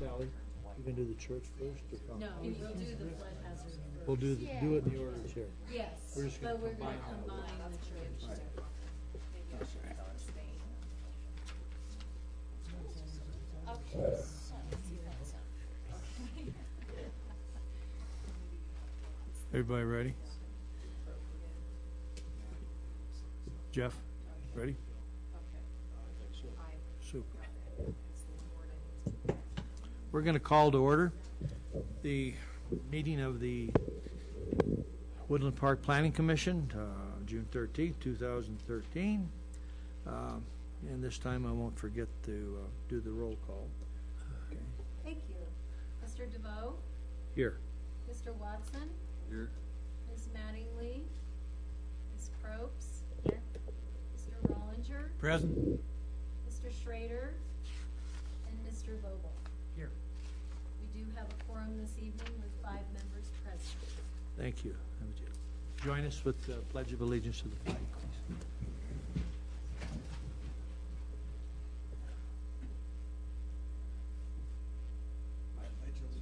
Sally, you gonna do the church first or fountain? No, we'll do the flood hazard first. We'll do it in the order of chair. Yes, We're just gonna but we're going to combine combine the church. Everybody ready? Jeff, ready? Super. We're going to call to order the meeting of the Woodland Park Planning Commission, June 13th, 2013. And this time I won't forget to do the roll call. Okay. Thank you. Mr. DeVoe? Here. Mr. Watson? Here. Ms. Mattingly? Ms. Probst? Here. Mr. Rollinger? Present. Mr. Schrader? And Mr. Vogel? Here. We do have a quorum this evening with 5 members present. Thank you. Join us with the Pledge of Allegiance to the flag, please.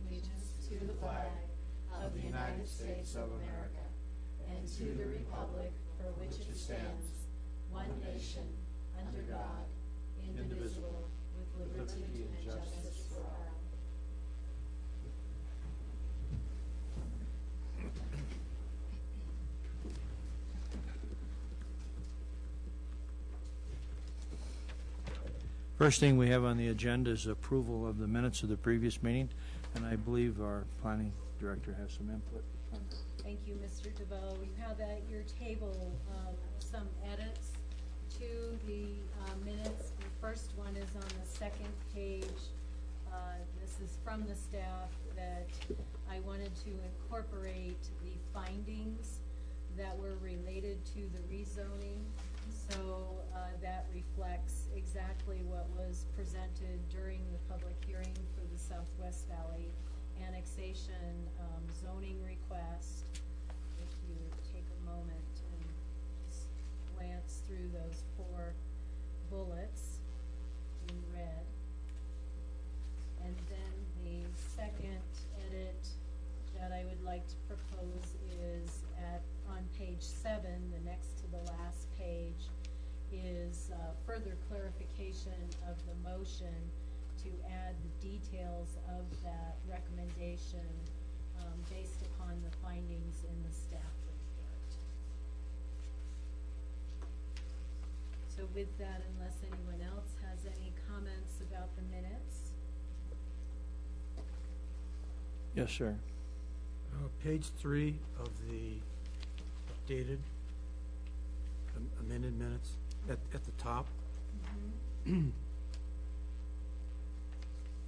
Allegiance to the flag of the United States of America and to the republic for which it stands, one nation, under God, indivisible, with liberty and justice for all. First thing we have on the agenda is approval of the minutes of the previous meeting, and I believe our planning director has some input. Thank you, Mr. DeVoe. You have at your table some edits to the minutes. The first one is on the second page. This is from the staff that I wanted to incorporate the findings that were related to the rezoning. So that reflects exactly what was presented during the public hearing for the Southwest Valley annexation zoning request. If you take a moment and just glance through those 4 bullets in red. And then the second edit that I would like to propose is on page 7, the next to the last page, is further clarification of the motion to add the details of that recommendation based upon the findings in the staff report. So with that, unless anyone else has any comments about the minutes? Yes, sir. Page 3 of the updated amended minutes at the top. Mm-hmm.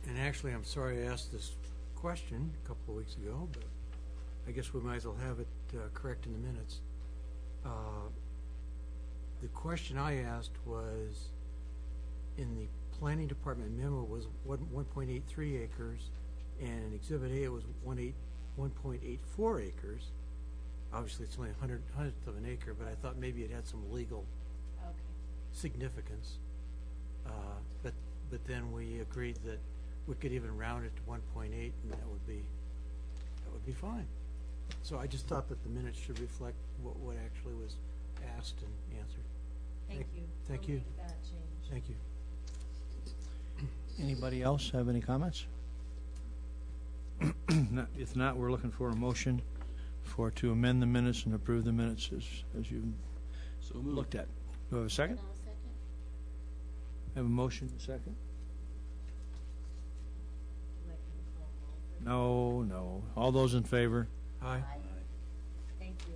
And actually, I'm sorry I asked this question a couple of weeks ago, but I guess we might as well have it correct in the minutes. The question I asked was, in the planning department memo was 1.83 acres, and in Exhibit A it was 1.84 acres. Obviously, it's only a hundredth of an acre, but I thought maybe it had some legal significance. But then we agreed that we could even round it to 1.8, and that would be fine. So I just thought that the minutes should reflect what actually was asked and answered. Thank you. Thank We'll you. make that change. Thank you. Anybody else have any comments? If not, we're looking for a motion to amend the minutes and approve the minutes as you looked at. Do I have a second? I'll second. Have a motion, a second? Let me call roll. No. All those in favor? Aye. Thank you.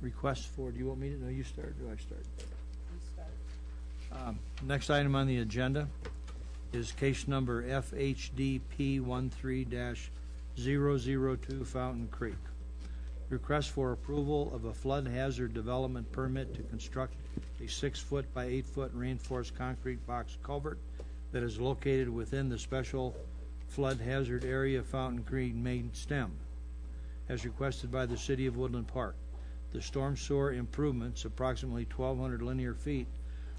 Request for, do you want me to? No, you start. Do I start? You start. Next item on the agenda is case number FHDP 13-002 Fountain Creek. Request for approval of a flood hazard development permit to construct a 6-foot by 8-foot reinforced concrete box culvert that is located within the special flood hazard area of Fountain Creek main stem, as requested by the City of Woodland Park. The storm sewer improvements, approximately 1,200 linear feet,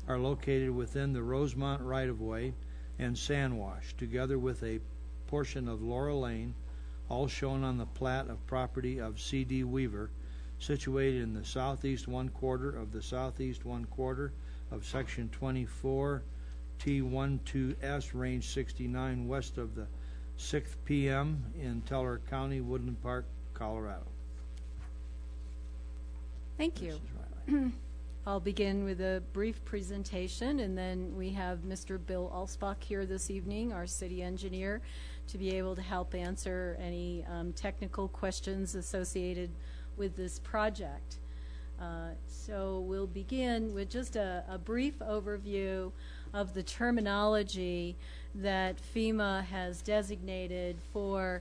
are located within the Rosemont right-of-way and Sandwash, together with a portion of Laurel Lane, all shown on the plat of property of C.D. Weaver, situated in the southeast one quarter of the southeast one quarter of Section 24 T12S, Range 69, west of the 6th p.m. in Teller County, Woodland Park, Colorado. Thank you. I'll begin with a brief presentation, and then we have Mr. Bill Alsbach here this evening, our city engineer, to be able to help answer any technical questions associated with this project. So we'll begin with just a brief overview of the terminology that FEMA has designated for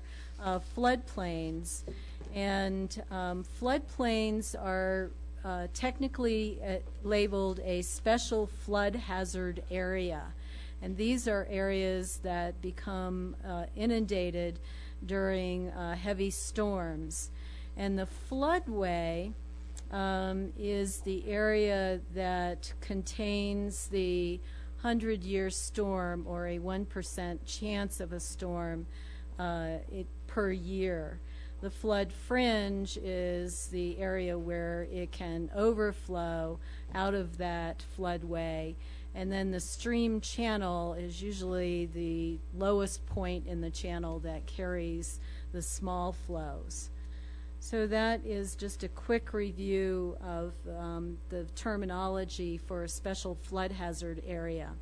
floodplains. And floodplains are technically labeled a special flood hazard area. And these are areas that become inundated during heavy storms. And the floodway is the area that contains the 100-year storm, or a 1% chance of a storm per year. The flood fringe is the area where it can overflow out of that floodway, and then the stream channel is usually the lowest point in the channel that carries the small flows. So that is just a quick review of the terminology for a special flood hazard area.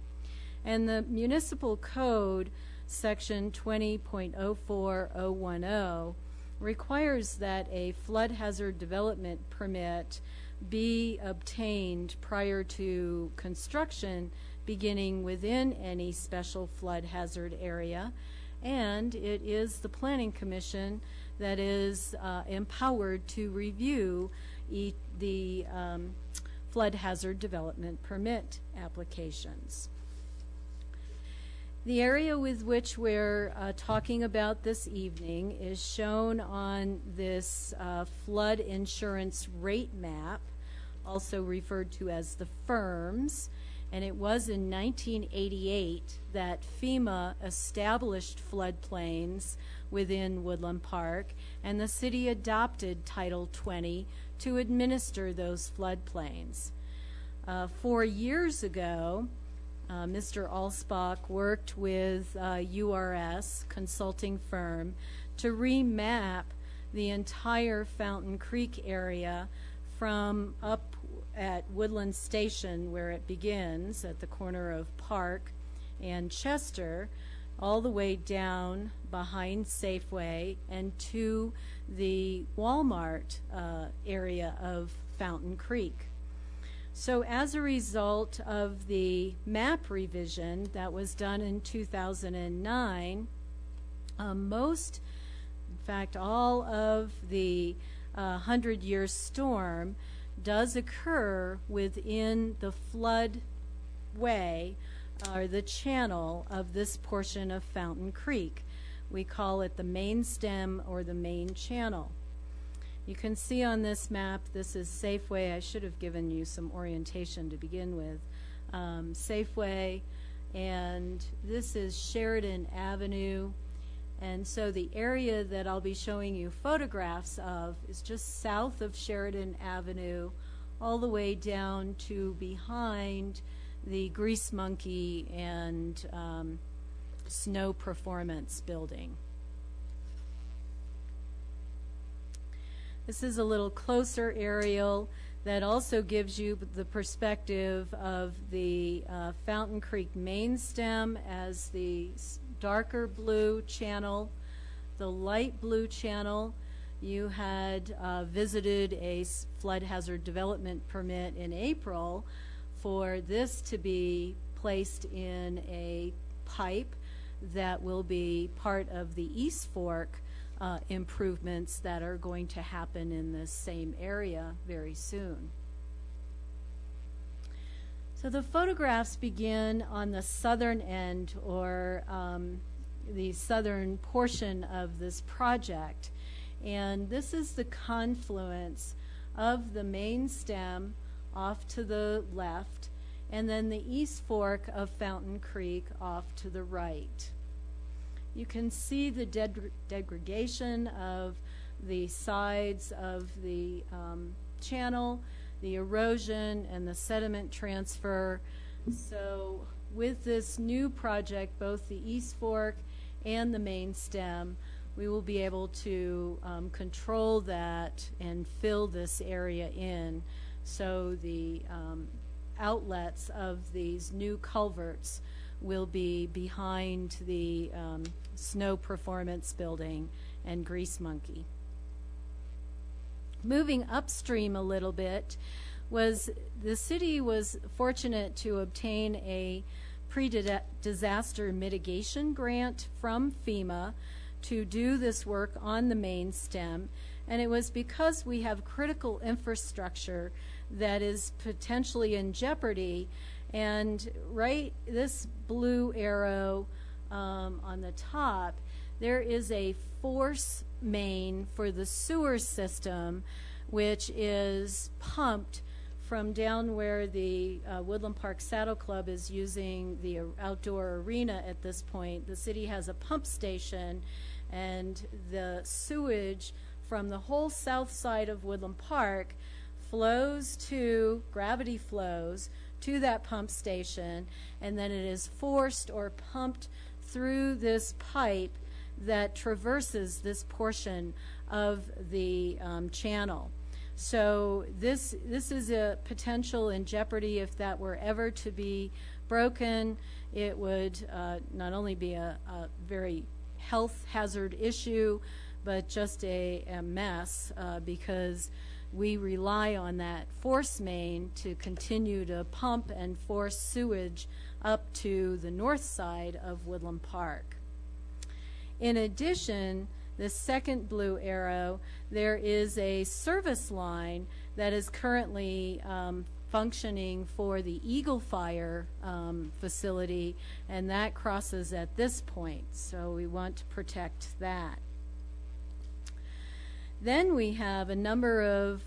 And the municipal code, section 20.04010, requires that a flood hazard development permit be obtained prior to construction beginning within any special flood hazard area, and it is the Planning Commission that is empowered to review the flood hazard development permit applications. The area with which we're talking about this evening is shown on this flood insurance rate map, also referred to as the FIRMS, and it was in 1988 that FEMA established floodplains within Woodland Park, and the city adopted Title 20 to administer those floodplains. 4 years ago, Mr. Alsbach worked with URS consulting firm to remap the entire Fountain Creek area from up at Woodland Station, where it begins at the corner of Park and Chester, all the way down behind Safeway and to the Walmart area of Fountain Creek. So as a result of the map revision that was done in 2009, most, in fact, all of the 100-year storm does occur within the floodway, or the channel of this portion of Fountain Creek. We call it the main stem or the main channel. You can see on this map, this is Safeway. I should have given you some orientation to begin with. Safeway, and this is Sheridan Avenue. And so the area that I'll be showing you photographs of is just south of Sheridan Avenue, all the way down to behind the Grease Monkey and Snow Performance building. This is a little closer aerial that also gives you the perspective of the Fountain Creek main stem as the darker blue channel. The light blue channel, you had visited a flood hazard development permit in April for this to be placed in a pipe that will be part of the East Fork improvements that are going to happen in this same area very soon. So the photographs begin on the southern end, or the southern portion of this project, and this is the confluence of the main stem off to the left, and then the east fork of Fountain Creek off to the right. You can see the degradation of the sides of the channel, the erosion, and the sediment transfer. So with this new project, both the east fork and the main stem, we will be able to control that and fill this area in. So the outlets of these new culverts will be behind the Snow Performance Building and Grease Monkey. Moving upstream a little bit, the city was fortunate to obtain a pre-disaster mitigation grant from FEMA to do this work on the main stem, and it was because we have critical infrastructure that is potentially in jeopardy. And right, this blue arrow on the top, there is a force main for the sewer system, which is pumped from down where the Woodland Park Saddle Club is using the outdoor arena at this point. The city has a pump station, and the sewage from the whole south side of Woodland Park gravity flows to that pump station, and then it is forced or pumped through this pipe that traverses this portion of the channel. So this is a potential in jeopardy. If that were ever to be broken, it would not only be a very health hazard issue, but just a mess because we rely on that force main to continue to pump and force sewage up to the north side of Woodland Park. In addition, the second blue arrow, there is a service line that is currently functioning for the Eagle Fire facility, and that crosses at this point, so we want to protect that. Then we have a number of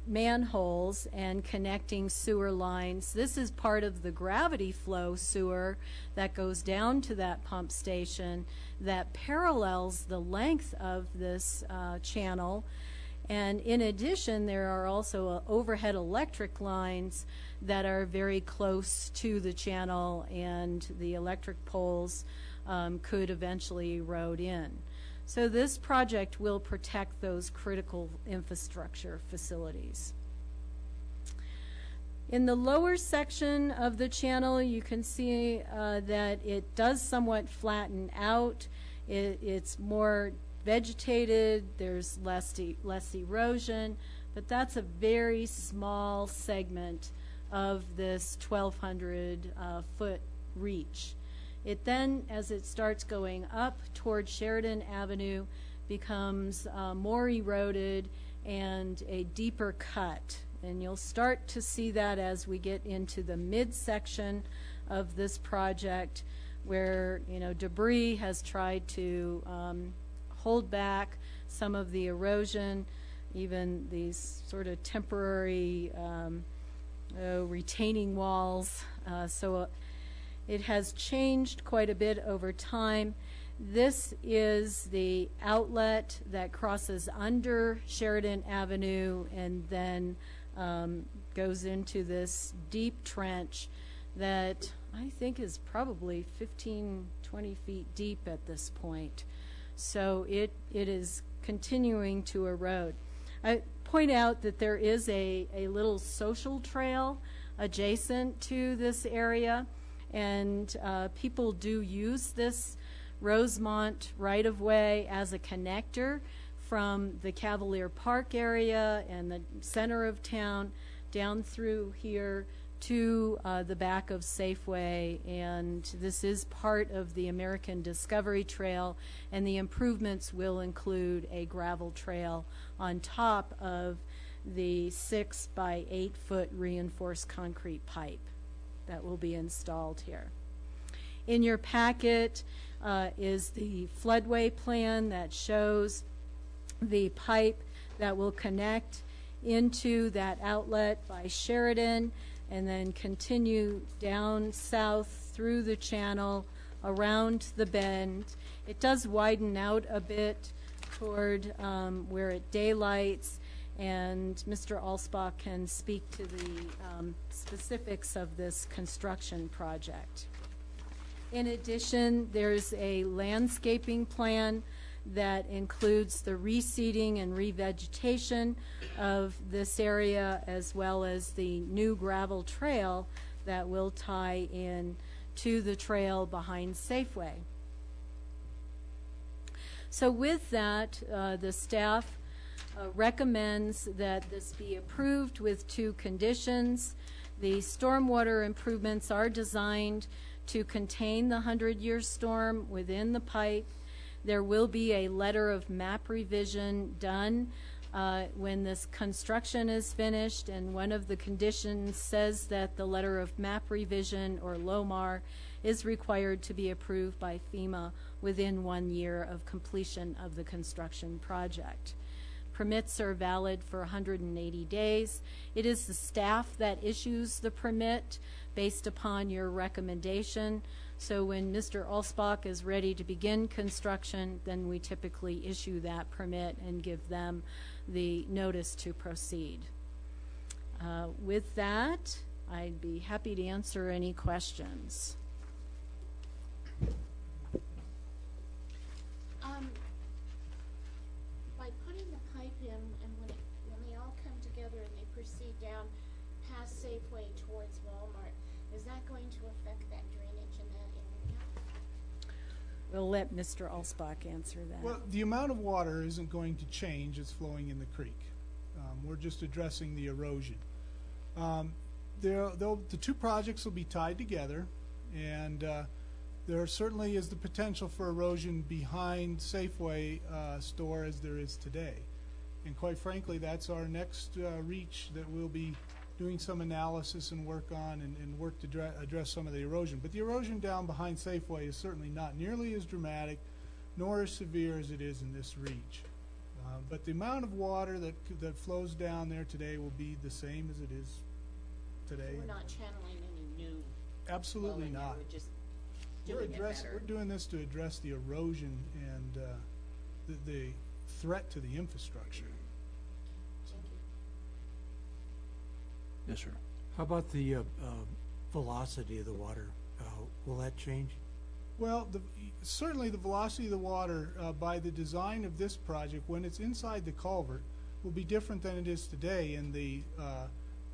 manholes and connecting sewer lines. This is part of the gravity flow sewer that goes down to that pump station that parallels the length of this channel. And in addition, there are also overhead electric lines that are very close to the channel, and the electric poles could eventually erode in. So this project will protect those critical infrastructure facilities. In the lower section of the channel, you can see that it does somewhat flatten out. It's more vegetated, there's less erosion, but that's a very small segment of this 1,200 foot reach. It then, as it starts going up towards Sheridan Avenue, becomes more eroded and a deeper cut. And you'll start to see that as we get into the midsection of this project, where debris has tried to hold back some of the erosion, even these sort of temporary retaining walls. So it has changed quite a bit over time. This is the outlet that crosses under Sheridan Avenue and then goes into this deep trench that I think is probably 15, 20 feet deep at this point. So it is continuing to erode. I point out that there is a little social trail adjacent to this area, and people do use this Rosemont right-of-way as a connector from the Cavalier Park area and the center of town down through here to the back of Safeway, and this is part of the American Discovery Trail, and the improvements will include a gravel trail on top of the 6 by 8 foot reinforced concrete pipe that will be installed here. In your packet is the floodway plan that shows the pipe that will connect, into that outlet by Sheridan and then continue down south through the channel around the bend. It does widen out a bit toward where it daylights, and Mr. Alsbach can speak to the specifics of this construction project. In addition, there's a landscaping plan that includes the reseeding and revegetation of this area, as well as the new gravel trail that will tie in to the trail behind Safeway. So with that, the staff recommends that this be approved with 2 conditions. The stormwater improvements are designed to contain the 100-year storm within the pipe. There will be a letter of map revision done when this construction is finished, and one of the conditions says that the letter of map revision, or LOMAR, is required to be approved by FEMA within 1 year of completion of the construction project. Permits are valid for 180 days. It is the staff that issues the permit based upon your recommendation. So when Mr. Alsbach is ready to begin construction, then we typically issue that permit and give them the notice to proceed. With that, I'd be happy to answer any questions. By putting the pipe in, and when they all come together and they proceed down past Safeway towards Walmart, is that going to affect that drainage in that area? We'll let Mr. Alsbach answer that. Well, the amount of water isn't going to change. It's flowing in the creek. We're just addressing the erosion. The 2 projects will be tied together, and there certainly is the potential for erosion behind Safeway store as there is today. And quite frankly, that's our next reach that we'll be doing some analysis and work on and work to address some of the erosion. But the erosion down behind Safeway is certainly not nearly as dramatic nor as severe as it is in this reach. But the amount of water that flows down there today will be the same as it is today. We're not channeling any new. Absolutely flow in there, not. We're just doing it better. We're doing this to address the erosion and the threat to the infrastructure. Thank you. Yes, sir. How about the velocity of the water? Will that change? Well, certainly the velocity of the water by the design of this project, when it's inside the culvert, will be different than it is today in the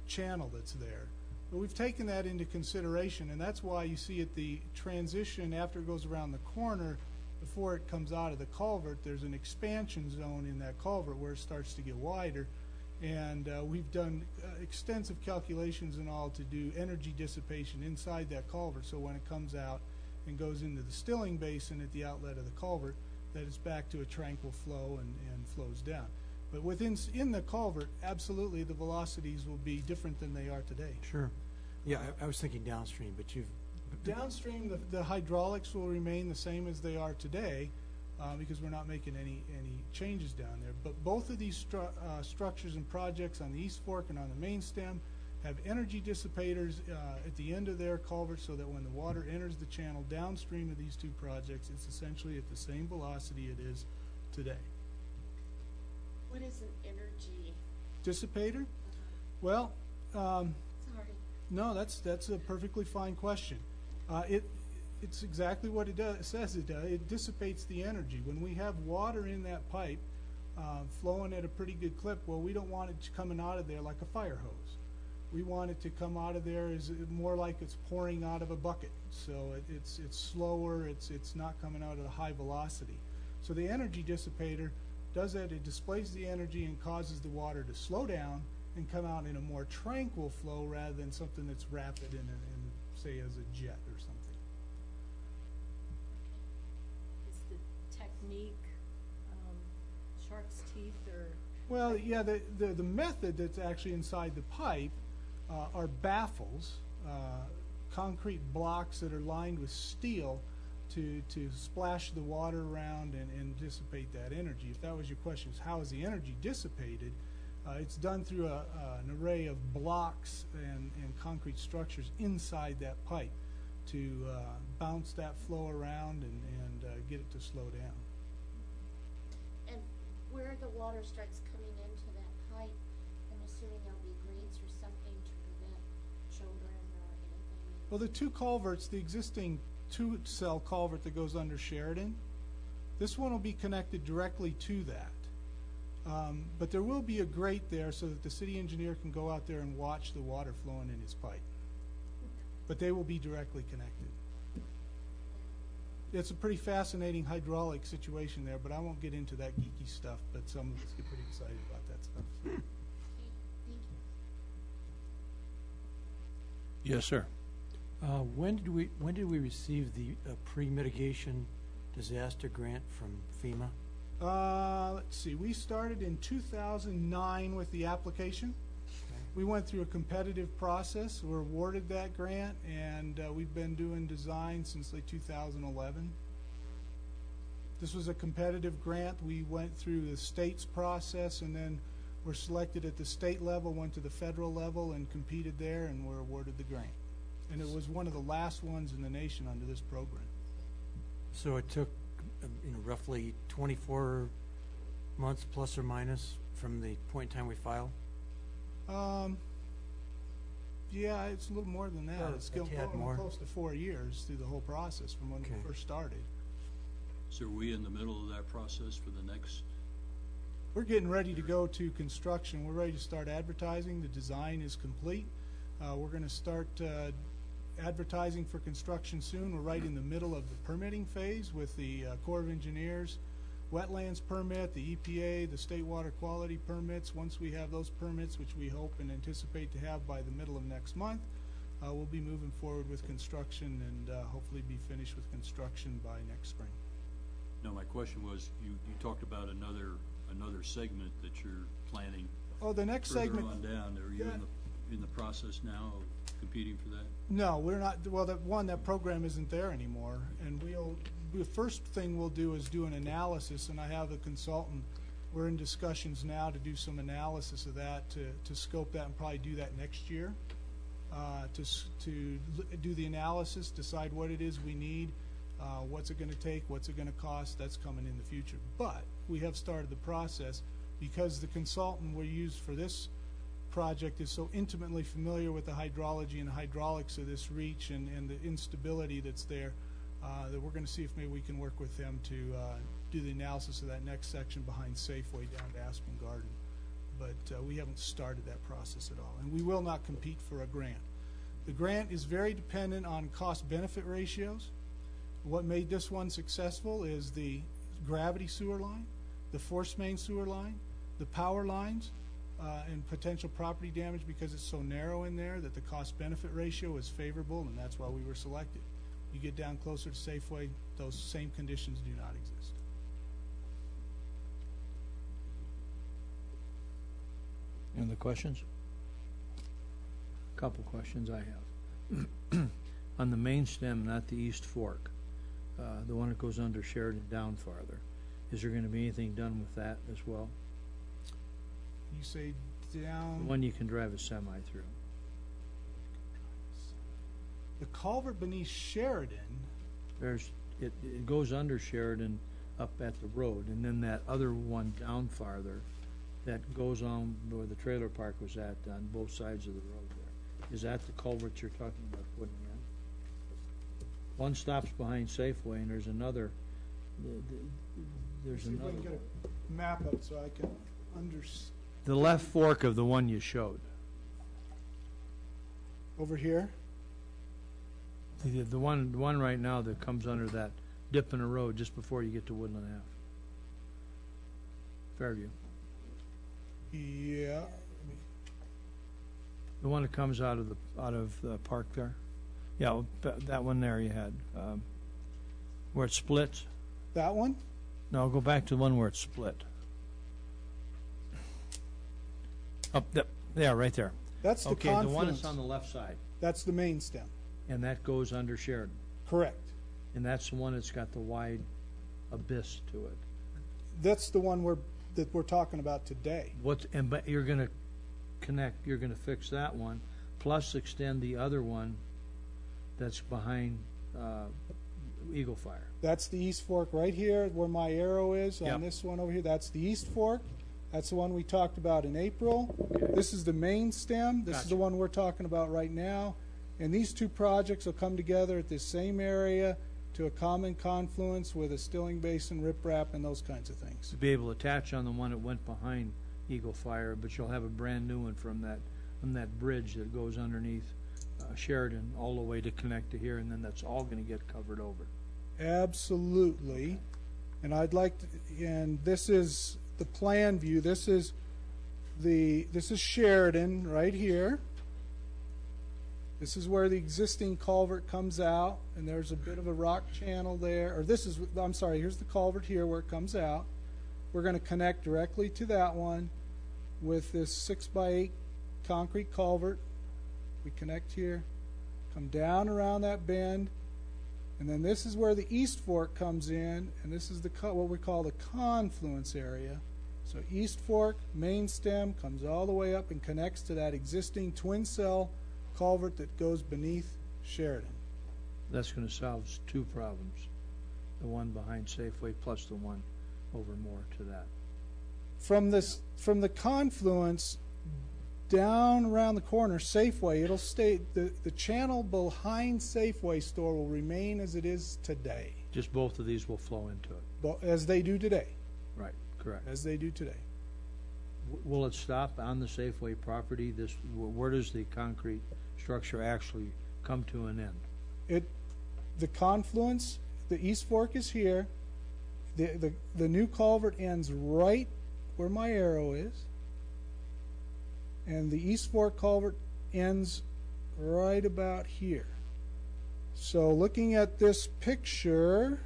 channel that's there. But we've taken that into consideration, and that's why you see at the transition after it goes around the corner, before it comes out of the culvert, there's an expansion zone in that culvert where it starts to get wider. And we've done extensive calculations and all to do energy dissipation inside that culvert, so when it comes out and goes into the stilling basin at the outlet of the culvert, that it's back to a tranquil flow and flows down. But in the culvert, absolutely the velocities will be different than they are today. Sure. Yeah, I was thinking downstream, but you've... Downstream, the hydraulics will remain the same as they are today because we're not making any changes down there. But both of these structures and projects on the East Fork and on the main stem have energy dissipators at the end of their culvert so that when the water enters the channel downstream of these 2 projects, it's essentially at the same velocity it is today. What is an energy? Dissipator? Well, Sorry. no, that's a perfectly fine question. It's exactly what it says it does. It dissipates the energy. When we have water in that pipe flowing at a pretty good clip, well, we don't want it coming out of there like a fire hose. We want it to come out of there as more like it's pouring out of a bucket. So it's slower. It's not coming out at a high velocity. So the energy dissipator does that. It displays the energy and causes the water to slow down and come out in a more tranquil flow rather than something that's rapid and say as a jet or something. Is the technique shark's teeth or? Well, yeah, the method that's actually inside the pipe are baffles, concrete blocks that are lined with steel to splash the water around and dissipate that energy. If that was your question, is how is the energy dissipated? It's done through an array of blocks and concrete structures inside that pipe to bounce that flow around and get it to slow down. And where the water starts coming into that pipe, I'm assuming there'll be grates or something to prevent children or anything. Well, the two culverts, the existing two-cell culvert that goes under Sheridan, this one will be connected directly to that. But there will be a grate there so that the city engineer can go out there and watch the water flowing in his pipe. But they will be directly connected. It's a pretty fascinating hydraulic situation there, but I won't get into that geeky stuff, but some of us get pretty excited about that stuff. Okay, thank you. Yes, sir. When did we receive the pre-mitigation disaster grant from FEMA? Let's see, we started in 2009 with the application. We went through a competitive process, were awarded that grant, and we've been doing design since like 2011. This was a competitive grant. We went through the state's process and then were selected at the state level, went to the federal level and competed there and were awarded the grant. And it was one of the last ones in the nation under this program. So it took roughly 24 months plus or minus from the point in time we filed? Yeah, it's a little more than that. Oh, It's a going tad more. close to 4 years through the whole process from when Okay. we first started. So are we in the middle of that process for the next? We're getting ready to go to construction. We're ready to start advertising. The design is complete. We're going to start advertising for construction soon. We're right in the middle of the permitting phase with the Corps of Engineers, wetlands permit, the EPA, the state water quality permits. Once we have those permits, which we hope and anticipate to have by the middle of next month, we'll be moving forward with construction and hopefully be finished with construction by next spring. No, my question was, you talked about another segment that you're planning Oh, the next further segment. on down. Are you in the process now of competing for that? No, we're not. Well, that program isn't there anymore, and the first thing we'll do is do an analysis, and I have a consultant. We're in discussions now to do some analysis of that, to scope that and probably do that next year, to do the analysis, decide what it is we need, what's it going to take, what's it going to cost. That's coming in the future. But we have started the process because the consultant we used for this project is so intimately familiar with the hydrology and hydraulics of this reach and the instability that's there, that we're going to see if maybe we can work with them to do the analysis of that next section behind Safeway down to Aspen Garden. But we haven't started that process at all. And we will not compete for a grant. The grant is very dependent on cost-benefit ratios. What made this one successful is the gravity sewer line, the force main sewer line, the power lines, and potential property damage because it's so narrow in there that the cost-benefit ratio is favorable, and that's why we were selected. You get down closer to Safeway, those same conditions do not exist. Any other questions? Couple questions I have. On the main stem, not the East Fork, the one that goes under Sheridan down farther, is there going to be anything done with that as well? You say The down one you can drive a semi through. the culvert beneath Sheridan. It goes under Sheridan up at the road, and then that other one down farther that goes on where the trailer park was at on both sides of the road there. Is that the culvert you're talking about putting in? One stops behind Safeway, and there's another. There's See if I another. can get a map up so I can understand. The left fork of the one you showed. Over here? The one right now that comes under that dip in the road just before you get to Woodland Ave. Fairview. Yeah. The one that comes out of the park there. Yeah, that one there you had. Where it splits. That one? No, go back to the one where it split. Up there, right there. That's the Okay, confluence. the one that's on the left side, That's the main stem. and that goes under Sheridan. Correct. And that's the one that's got the wide abyss to it. That's the one where that we're talking about today. But you're gonna you're gonna fix that one, plus extend the other one that's behind Eagle Fire. That's the East Fork right here, where my arrow is on Yep. this one over here. That's the East Fork. That's the one we talked about in April. Okay. This is the main stem. This is Gotcha. the one we're talking about right now. And these two projects will come together at this same area to a common confluence with a stilling basin, riprap, and those kinds of things. To be able to attach on the one that went behind Eagle Fire, but you'll have a brand new one from that bridge that goes underneath Sheridan all the way to connect to here, and then that's all gonna get covered over. Absolutely. And I'd like to, and this is the plan view. This is Sheridan right here. This is where the existing culvert comes out, and there's a bit of a rock channel there. Or this is, I'm sorry, here's the culvert here where it comes out. We're going to connect directly to that one with this 6x8 concrete culvert. We connect here, come down around that bend, and then this is where the East Fork comes in, and this is the what we call the confluence area. So East Fork, main stem, comes all the way up and connects to that existing twin cell culvert that goes beneath Sheridan. That's gonna solve two problems, the one behind Safeway plus the one over more to that. From the confluence down around the corner, Safeway, it'll stay, the channel behind Safeway store will remain as it is today, Just both of these will flow into it. as they do today, Right, correct. as they do today. Will it stop on the Safeway property? Where does the concrete structure actually come to an end? The confluence, the East Fork is here. The new culvert ends right where my arrow is, and the East Fork culvert ends right about here. So looking at this picture,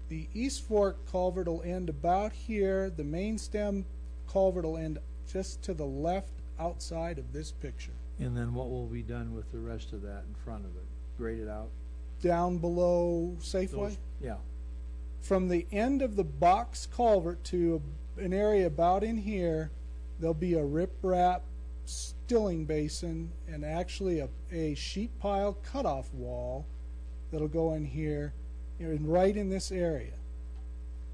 the East Fork culvert will end about here. The main stem culvert will end just to the left outside of this picture. And then what will be done with the rest of that in front of it? Grade it out? Down below Safeway? Yeah. From the end of the box culvert to an area about in here, there'll be a riprap stilling basin and actually a sheet pile cutoff wall that'll go in here and right in this area.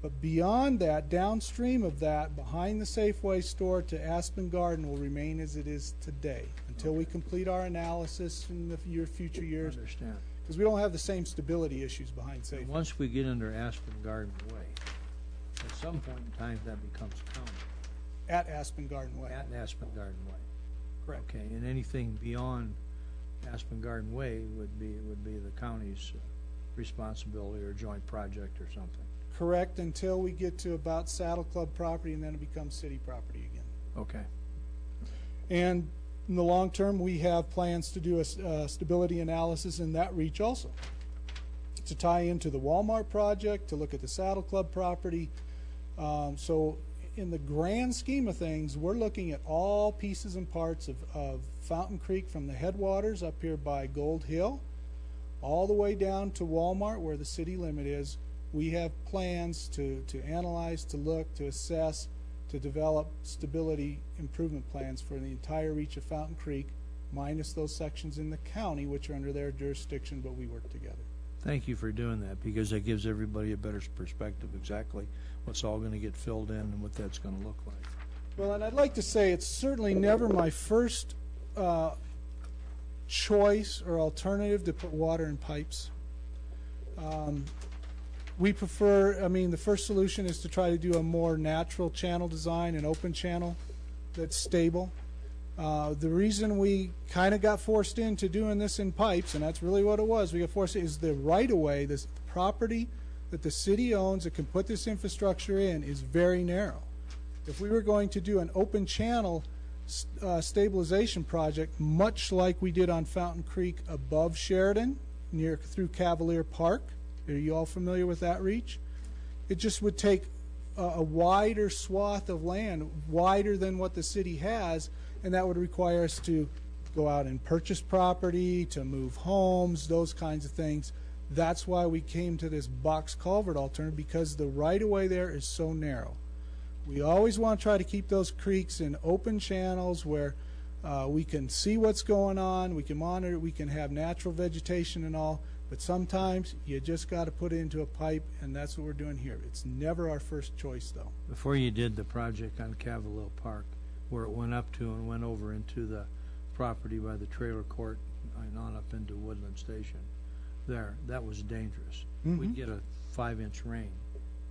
But beyond that, downstream of that, behind the Safeway store to Aspen Garden will remain as it is today until we complete our analysis in the future years, Understand. because we don't have the same stability issues behind And Safeway. once we get under Aspen Garden Way, at some point in time, that becomes county. At Aspen Garden Way. At Aspen Garden Way. Correct. Okay, and anything beyond Aspen Garden Way would be the county's responsibility or joint project or something. Correct, until we get to about Saddle Club property, and then it becomes city property again. Okay. And in the long term, we have plans to do a stability analysis in that reach also, to tie into the Walmart project, to look at the Saddle Club property. So in the grand scheme of things, we're looking at all pieces and parts of Fountain Creek, from the headwaters up here by Gold Hill all the way down to Walmart, where the city limit is. We have plans to analyze, to look, to assess, to develop stability improvement plans for the entire reach of Fountain Creek, minus those sections in the county which are under their jurisdiction, but we work together. Thank you for doing that, because that gives everybody a better perspective exactly what's all going to get filled in and what that's going to look like. Well, and I'd like to say it's certainly never my first choice or alternative to put water in pipes. We prefer, the first solution is to try to do a more natural channel design, an open channel that's stable. The reason we kind of got forced into doing this in pipes, and that's really what it was, we got forced, is the right-of-way, this property that the city owns that can put this infrastructure in is very narrow. If we were going to do an open channel stabilization project, much like we did on Fountain Creek above Sheridan, through Cavalier Park, are you all familiar with that reach? It just would take a wider swath of land, wider than what the city has, and that would require us to go out and purchase property, to move homes, those kinds of things. That's why we came to this box culvert alternative, because the right-of-way there is so narrow. We always want to try to keep those creeks in open channels where we can see what's going on, we can monitor it, we can have natural vegetation and all, but sometimes you just got to put it into a pipe, and that's what we're doing here. It's never our first choice, though. Before you did the project on Cavalier Park, where it went up to and went over into the property by the trailer court and on up into Woodland Station, that was dangerous. We'd get a 5-inch rain,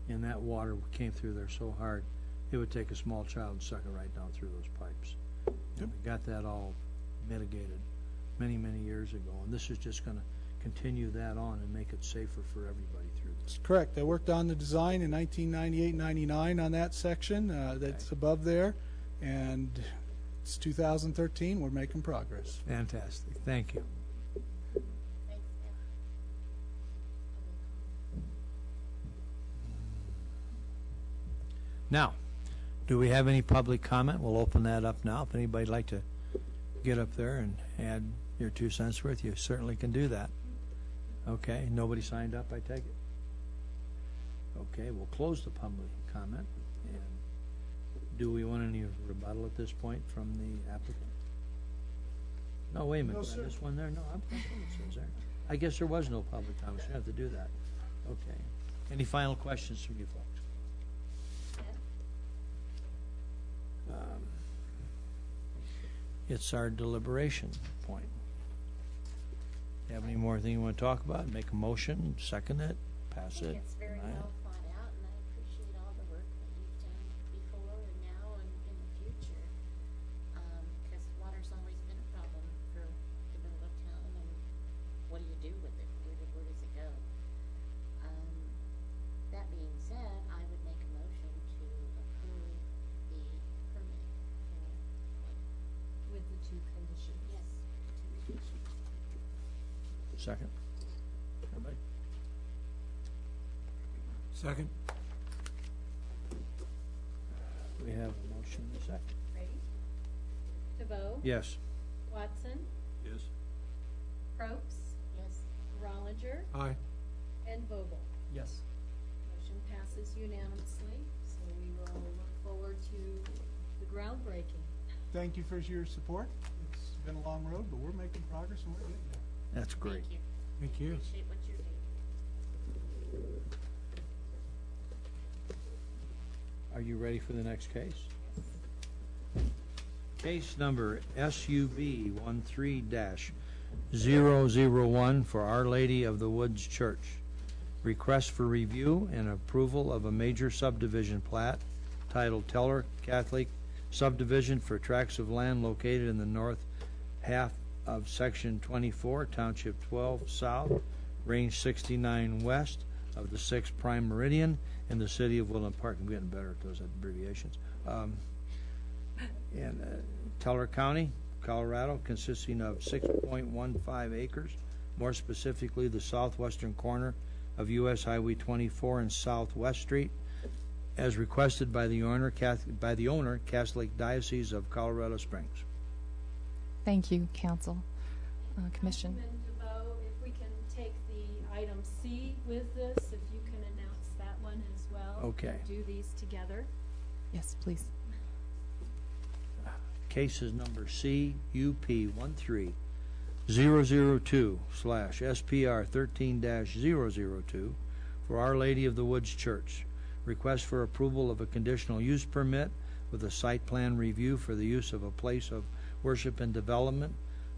and that water came through there so hard, it would take a small child and suck it right down through those pipes. And we got that all mitigated many, many years ago, and this is just going to continue that on and make it safer for everybody through this. That's correct. I worked on the design in 1998-99 on that section that's above there, and it's 2013. We're making progress. Fantastic. Thank you. Thanks, Jeff. Now, do we have any public comment? We'll open that up now. If anybody'd like to get up there and add your 2 cents worth, you certainly can do that. Okay, nobody signed up, I take it? Okay, we'll close the public comment. And do we want any rebuttal at this point from the applicant? No, wait a minute. No, Do I sir. miss one there? No, I'm it says there. I guess there was no public comment. So you have to do that. Okay. Any final questions from you folks? It's our deliberation point. You have any more thing you want to talk about? Make a motion, second it, pass it? It's very deny it? well thought out, and I appreciate all the work that you've done before and now and in the future. Because water's always been a problem for the middle of town, and what do you do with it? Where does it go? That being said, I would make a motion to approve the permit With the 2 conditions. Yes. Second? Everybody? Second? We have a motion and a second. Ready? DeVoe? Yes. Watson? Yes? Probst? Yes. Rollinger? Aye. And Vogel? Yes. Motion passes unanimously, so we will look forward to the groundbreaking. Thank you for your support. It's been a long road, but we're making progress and we're getting there. That's great. Thank you. Thank you. Appreciate what you're doing. Are you ready for the next case? Case number SUB 13-001 for Our Lady of the Woods Church. Request for review and approval of a major subdivision plat titled Teller Catholic Subdivision for tracts of land located in the north half of Section 24, Township 12 South, Range 69 West of the 6th Prime Meridian in the city of Woodland Park. I'm getting better at those abbreviations. In Teller County, Colorado, consisting of 6.15 acres, more specifically the southwestern corner of U.S. Highway 24 and Southwest Street, as requested by the owner, Catholic Diocese of Colorado Springs. Thank you, Council, Commission. Councilman DeVoe, if we can take the item C with this, if you can announce that one as well. Okay. Do these together. Yes, please. Case is number CUP 13002/SPR 13-002 for Our Lady of the Woods Church. Request for approval of a conditional use permit with a site plan review for the use of a place of worship and development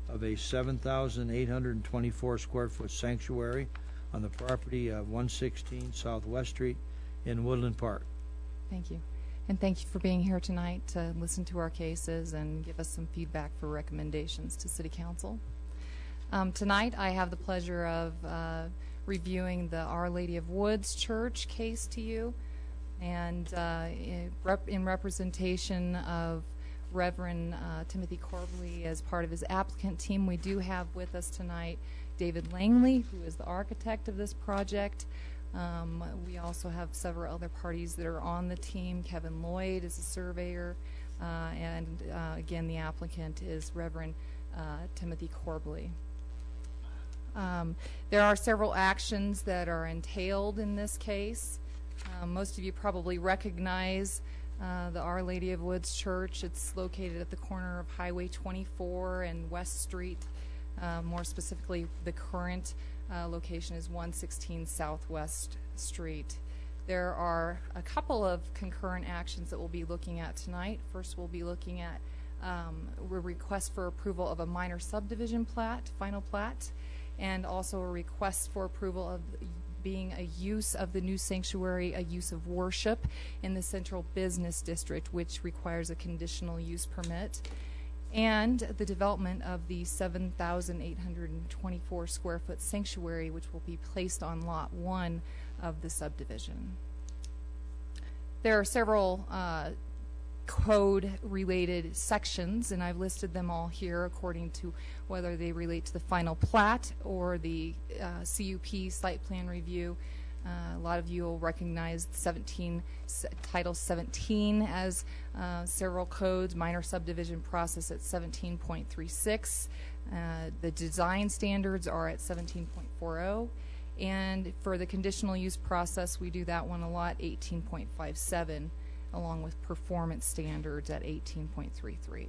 of a 7,824 square foot sanctuary on the property of 116 Southwest Street in Woodland Park. Thank you. And thank you for being here tonight to listen to our cases and give us some feedback for recommendations to City Council. Tonight I have the pleasure of reviewing the Our Lady of Woods Church case to you, and in representation of Reverend Timothy Corbally as part of his applicant team. We do have with us tonight David Langley, who is the architect of this project. We also have several other parties that are on the team. Kevin Lloyd is a surveyor, and again, the applicant is Reverend Timothy Corbley. There are several actions that are entailed in this case. Most of you probably recognize the Our Lady of Woods Church. It's located at the corner of Highway 24 and West Street. More specifically, the current location is 116 Southwest Street. There are a couple of concurrent actions that we'll be looking at tonight. First, we'll be looking at a request for approval of a minor subdivision plat, final plat, and also a request for approval of being a use of the new sanctuary, a use of worship in the Central Business District, which requires a conditional use permit, and the development of the 7,824 square foot sanctuary, which will be placed on Lot 1 of the subdivision. There are several code-related sections, and I've listed them all here according to whether they relate to the final plat or the CUP site plan review. A lot of you will recognize Title 17 as several codes, minor subdivision process at 17.36. The design standards are at 17.40. And for the conditional use process, we do that one a lot, 18.57, along with performance standards at 18.33.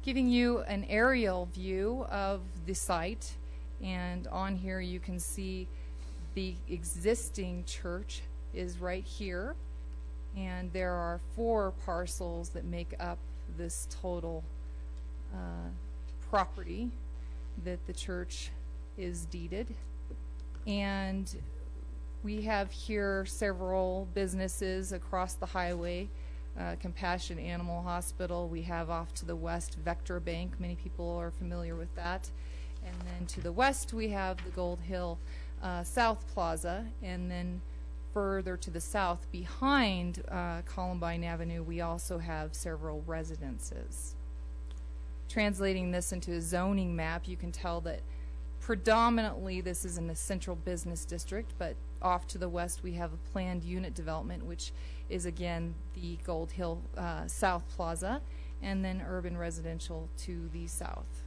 Giving you an aerial view of the site, and on here you can see the existing church is right here, and there are 4 parcels that make up this total property that the church is deeded. And we have here several businesses across the highway. Compassion Animal Hospital. We have off to the west Vector Bank. Many people are familiar with that. And then to the west we have the Gold Hill South Plaza. And then further to the south behind Columbine Avenue we also have several residences. Translating this into a zoning map, you can tell that predominantly this is in the Central Business District, but off to the west we have a planned unit development, which is again the Gold Hill South Plaza, and then urban residential to the south.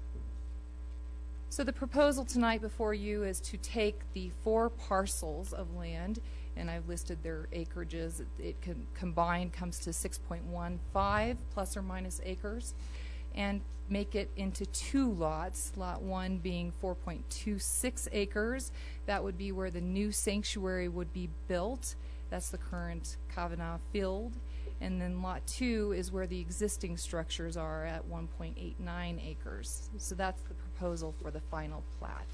So the proposal tonight before you is to take the 4 parcels of land, and I've listed their acreages. It combined comes to 6.15 plus or minus acres, and make it into 2 lots, lot 1 being 4.26 acres. That would be where the new sanctuary would be built. That's the current Kavanaugh Field. And then lot 2 is where the existing structures are at 1.89 acres. So that's the proposal for the final plat.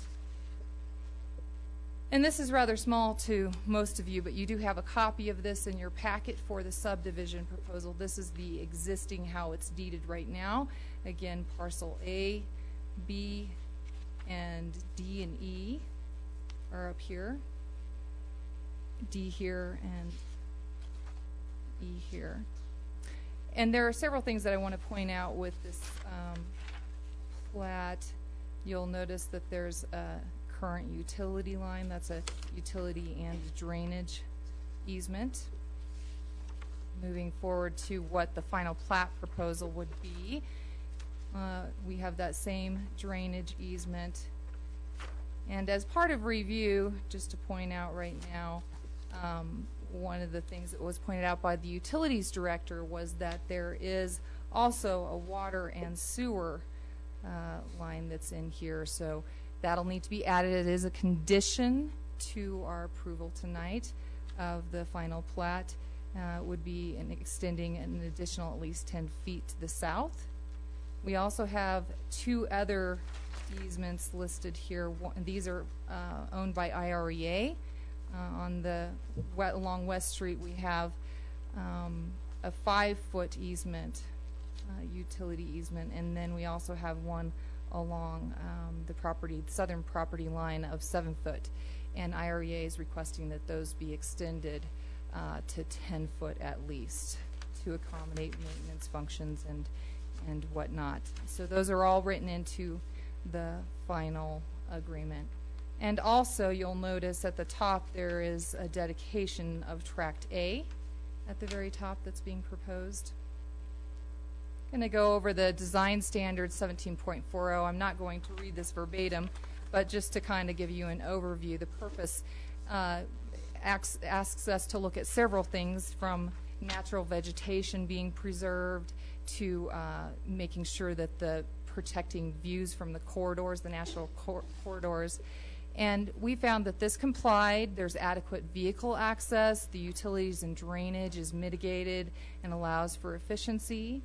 And this is rather small to most of you, but you do have a copy of this in your packet for the subdivision proposal. This is the existing, how it's deeded right now. Again, parcel A, B, and D and E are up here. D here and E here. And there are several things that I want to point out with this plat. You'll notice that there's a current utility line. That's a utility and drainage easement. Moving forward to what the final plat proposal would be. We have that same drainage easement. And as part of review, just to point out right now, one of the things that was pointed out by the utilities director was that there is also a water and sewer line that's in here. So that'll need to be added. It is a condition to our approval tonight of the final plat. Would be extending an additional at least 10 feet to the south. We also have 2 other easements listed here. These are owned by IREA. On the along West Street, we have a 5-foot easement, utility easement, and then we also have one along the southern property line of 7 foot. And IREA is requesting that those be extended to 10 foot at least to accommodate maintenance functions and whatnot. So those are all written into the final agreement. And also you'll notice at the top there is a dedication of Tract A at the very top that's being proposed. going to go over the design standards 17.40. I'm not going to read this verbatim, but just to kind of give you an overview. The purpose asks us to look at several things, from natural vegetation being preserved to making sure that the protecting views from the corridors, the national corridors. And we found that this complied. There's adequate vehicle access. The utilities and drainage is mitigated and allows for efficiency.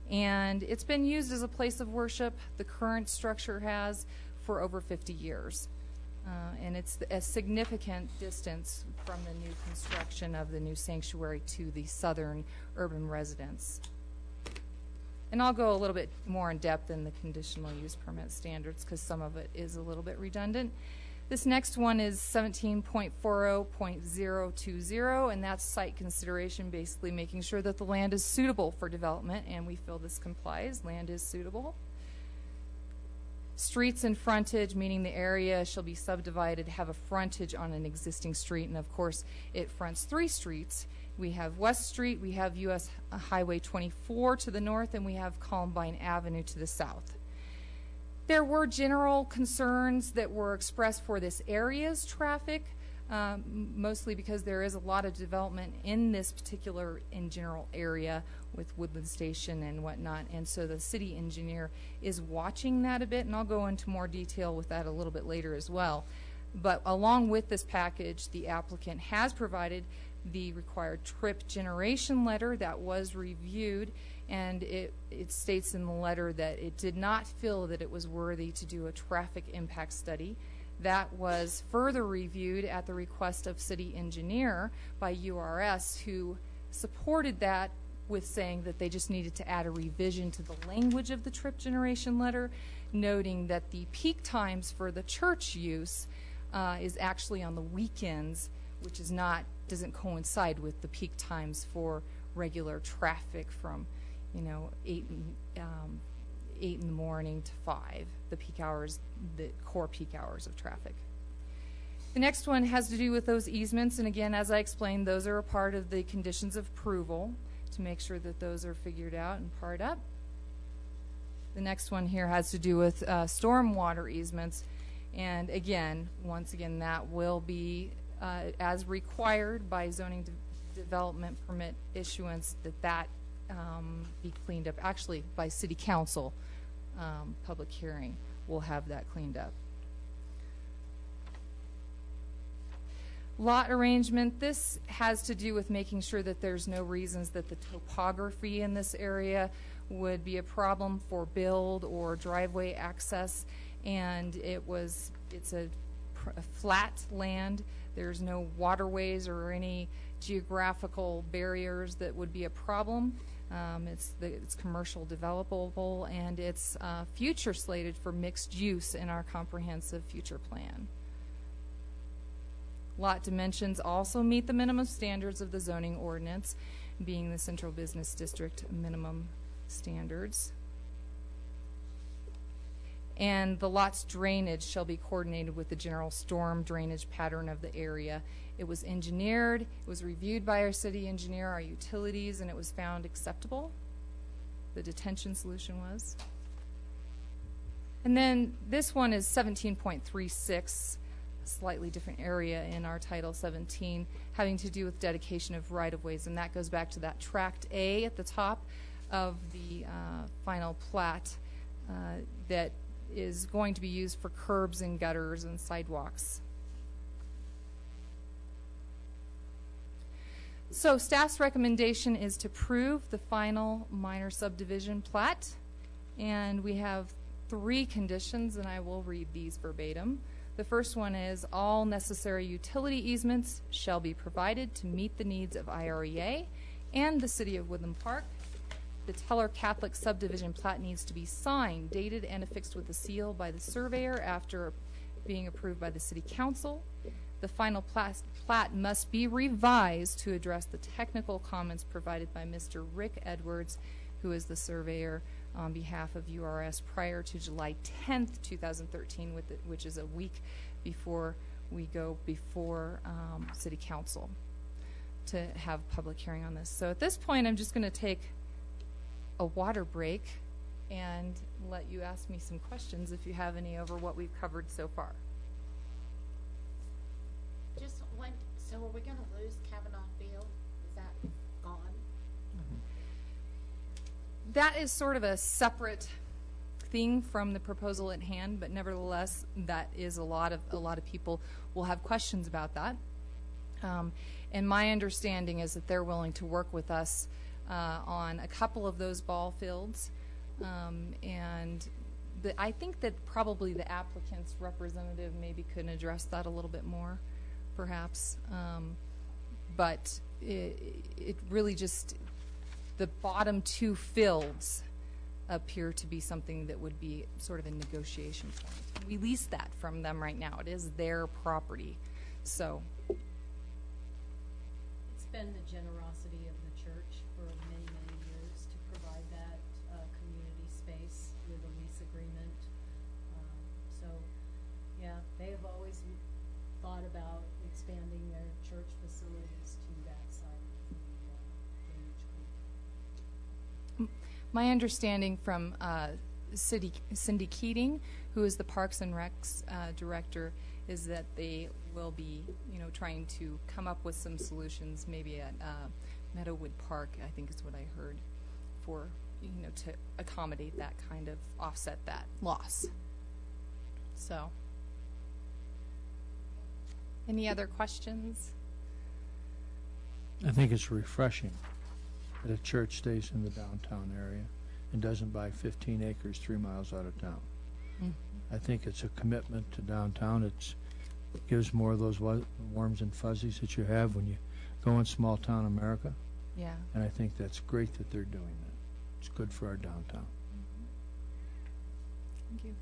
And it's been used as a place of worship. The current structure has for over 50 years. And it's a significant distance from the new construction of the new sanctuary to the southern urban residents. And I'll go a little bit more in depth in the conditional use permit standards because some of it is a little bit redundant. This next one is 17.40.020, and that's site consideration, basically making sure that the land is suitable for development, and we feel this complies. Land is suitable. Streets and frontage, meaning the area shall be subdivided, have a frontage on an existing street, and of course it fronts 3 streets. We have West Street, we have US Highway 24 to the north, and we have Columbine Avenue to the south. There were general concerns that were expressed for this area's traffic, mostly because there is a lot of development in this particular in general area with Woodland Station and whatnot, and so the city engineer is watching that a bit, and I'll go into more detail with that a little bit later as well. But along with this package, the applicant has provided the required trip generation letter that was reviewed, and it states in the letter that it did not feel that it was worthy to do a traffic impact study. That was further reviewed at the request of city engineer by URS, who supported that with saying that they just needed to add a revision to the language of the trip generation letter, noting that the peak times for the church use is actually on the weekends, which doesn't coincide with the peak times for regular traffic from 8 in the morning to 5, the peak hours, the core peak hours of traffic. The next one has to do with those easements, and again, as I explained, those are a part of the conditions of approval to make sure that those are figured out and part up. The next one here has to do with stormwater easements, and again, once again, that will be as required by zoning development permit issuance, that be cleaned up. Actually, by city council public hearing, we'll have that cleaned up. Lot arrangement, this has to do with making sure that there's no reasons that the topography in this area would be a problem for build or driveway access, and it's a flat land. There's no waterways or any geographical barriers that would be a problem. It's commercial developable, and it's future slated for mixed use in our comprehensive future plan. Lot dimensions also meet the minimum standards of the zoning ordinance, being the central business district minimum standards. And the lot's drainage shall be coordinated with the general storm drainage pattern of the area. It was engineered, it was reviewed by our city engineer, our utilities, and it was found acceptable. The detention solution was. And then this one is 17.36, slightly different area in our Title 17, having to do with dedication of right-of-ways, and that goes back to that Tract A at the top of the final plat that is going to be used for curbs and gutters and sidewalks. So staff's recommendation is to approve the final minor subdivision plat, and we have 3 conditions, and I will read these verbatim. The first one is all necessary utility easements shall be provided to meet the needs of IREA and the City of Woodland Park. The Teller Catholic subdivision plat needs to be signed, dated, and affixed with a seal by the surveyor after being approved by the City Council. The final plat must be revised to address the technical comments provided by Mr. Rick Edwards, who is the surveyor on behalf of URS prior to July 10th, 2013, which is a week before we go before City Council to have public hearing on this. So at this point, I'm just going to take a water break and let you ask me some questions if you have any over what we've covered so far. Just one, so are we gonna lose Kavanaugh Field? Is that gone? That is sort of a separate thing from the proposal at hand, but nevertheless, that is a lot of people will have questions about that. And my understanding is that they're willing to work with us on a couple of those ball fields. And I think that probably the applicant's representative maybe could address that a little bit more, perhaps. But it really just, the bottom two fields appear to be something that would be sort of a negotiation point. We lease that from them right now. It is their property. So It's been the generosity of the church for many, many years to provide that community space with a lease agreement. So, yeah, they have always thought about expanding their church facilities to that side of the drainage creek. my understanding from Cindy Keating, who is the Parks and Recs director, is that they will be, trying to come up with some solutions, maybe at Meadowwood Park, I think is what I heard, for, to accommodate that kind of, offset that loss. So, any other questions? I think it's refreshing that a church stays in the downtown area and doesn't buy 15 acres 3 miles out of town. I think it's a commitment to downtown. It gives more of those warms and fuzzies that you have when you go in small town America. Yeah. And I think that's great that they're doing that. It's good for our downtown. Thank you.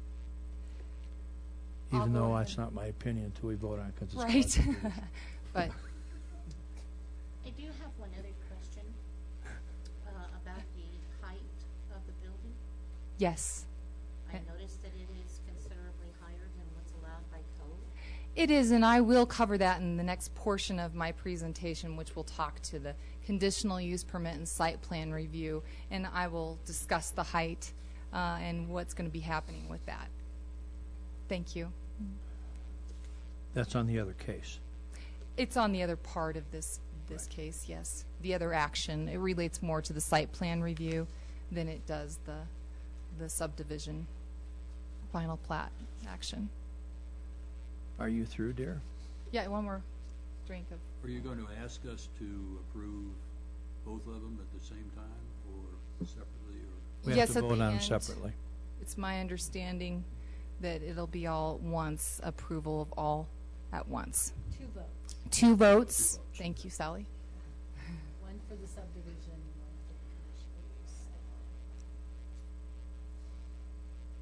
Even I'll go though ahead. that's not my opinion until we vote on it, because it's Right. controversial. But I do have one other question, about the height of the building. yes. I noticed that it is considerably higher than what's allowed by code. It is, and I will cover that in the next portion of my presentation, which will talk to the conditional use permit and site plan review, and I will discuss the height and what's going to be happening with that. Thank you. That's on the other case. It's on the other part of this case, yes. The other action, it relates more to the site plan review than it does the subdivision final plat action. Are you through, dear? Yeah, one more drink of. Are you going to ask us to approve both of them at the same time, or separately, or? We Yes, have to at vote the on them end. separately. It's my understanding that it'll be all once, approval of all at once. 2 votes, 2 votes. Thank you, Sally. one for the subdivision and one for the conditional use.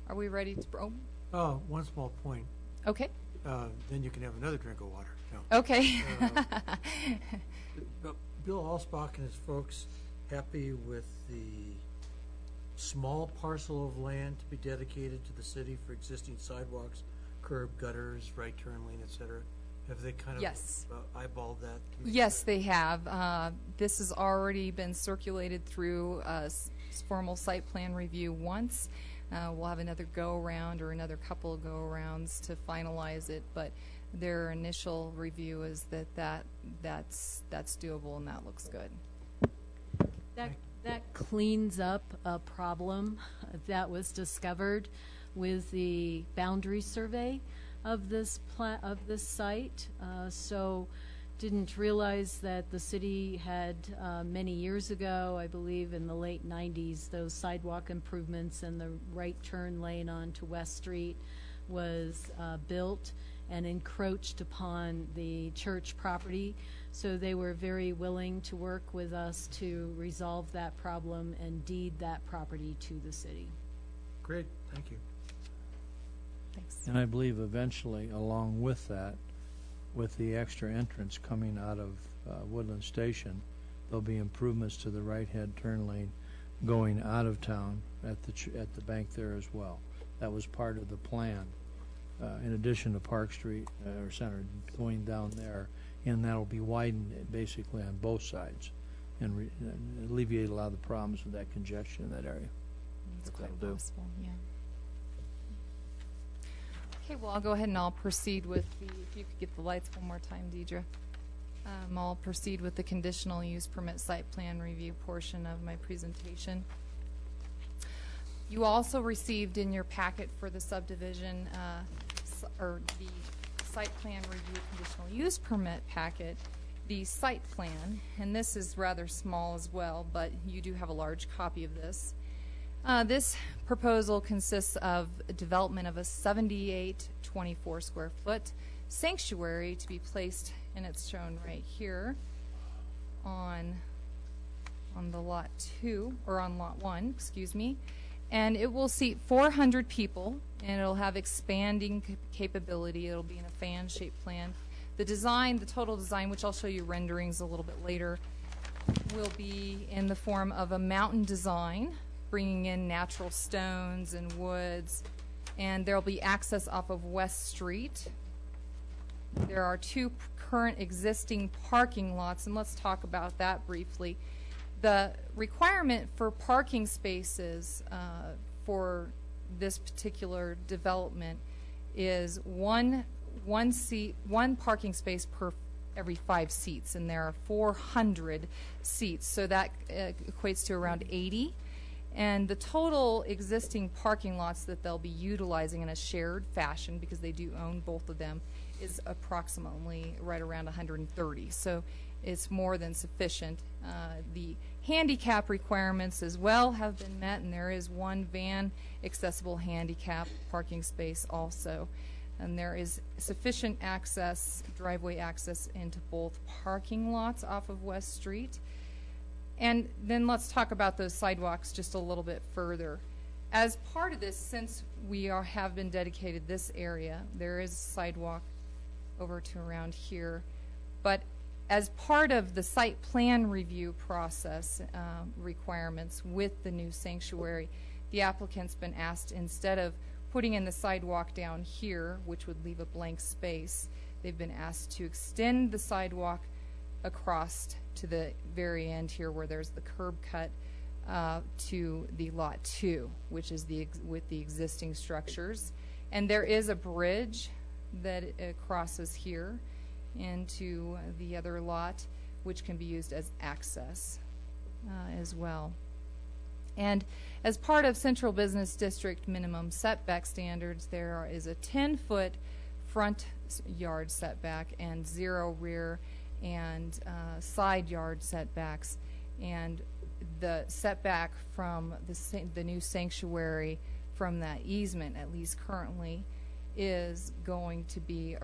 Are we ready to, Oh, one small point. okay, Then you can have another drink of water. No. okay. Bill Allsbach and his folks happy with the small parcel of land to be dedicated to the city for existing sidewalks, curb, gutters, right turn lane, et cetera? Have they kind of Yes. eyeballed that? to make Yes, sure? they have. This has already been circulated through formal site plan review once. We'll have another go-around or another couple of go-arounds to finalize it, but their initial review is that's doable and that looks good. That cleans up a problem that was discovered with the boundary survey of this site. So didn't realize that the city had many years ago, I believe in the late 90s, those sidewalk improvements and the right turn lane onto West Street was built and encroached upon the church property. So they were very willing to work with us to resolve that problem and deed that property to the city. Great, thank you. Thanks. And I believe eventually, along with that, with the extra entrance coming out of Woodland Station, there'll be improvements to the right-hand turn lane going out of town at the bank there as well. That was part of the plan, in addition to Park Street or Center going down there, and that'll be widened basically on both sides and alleviate a lot of the problems with that congestion in that area. It's What quite that'll do. possible, yeah. Okay, well, I'll go ahead and I'll proceed with if you could get the lights one more time, Deidre. I'll proceed with the conditional use permit site plan review portion of my presentation. You also received in your packet for the subdivision, or the site plan review conditional use permit packet, the site plan, and this is rather small as well, but you do have a large copy of this. This proposal consists of development of a 7824 square foot sanctuary to be placed, and it's shown right here on the lot 2, or on lot 1, excuse me. And it will seat 400 people, and it'll have expanding capability. It'll be in a fan-shaped plan. The design, the total design, which I'll show you renderings a little bit later, will be in the form of a mountain design, bringing in natural stones and woods, and there'll be access off of West Street. There are 2 current existing parking lots, and let's talk about that briefly. The requirement for parking spaces for this particular development is one parking space per every 5 seats, and there are 400 seats, so that equates to around 80. And the total existing parking lots that they'll be utilizing in a shared fashion, because they do own both of them, is approximately right around 130. So it's more than sufficient. The handicap requirements as well have been met, and there is 1 van accessible handicap parking space also. And there is sufficient access, driveway access, into both parking lots off of West Street. And then let's talk about those sidewalks just a little bit further. As part of this, since we have been dedicated this area, there is a sidewalk over to around here. But as part of the site plan review process requirements with the new sanctuary, the applicant's been asked, instead of putting in the sidewalk down here, which would leave a blank space, they've been asked to extend the sidewalk across to the very end here where there's the curb cut to the lot 2, which is with the existing structures. And there is a bridge that crosses here into the other lot, which can be used as access as well. And as part of Central Business District minimum setback standards, there is a 10-foot front yard setback and 0 rear and side yard setbacks. And the setback from the new sanctuary from that easement, at least currently, is going to be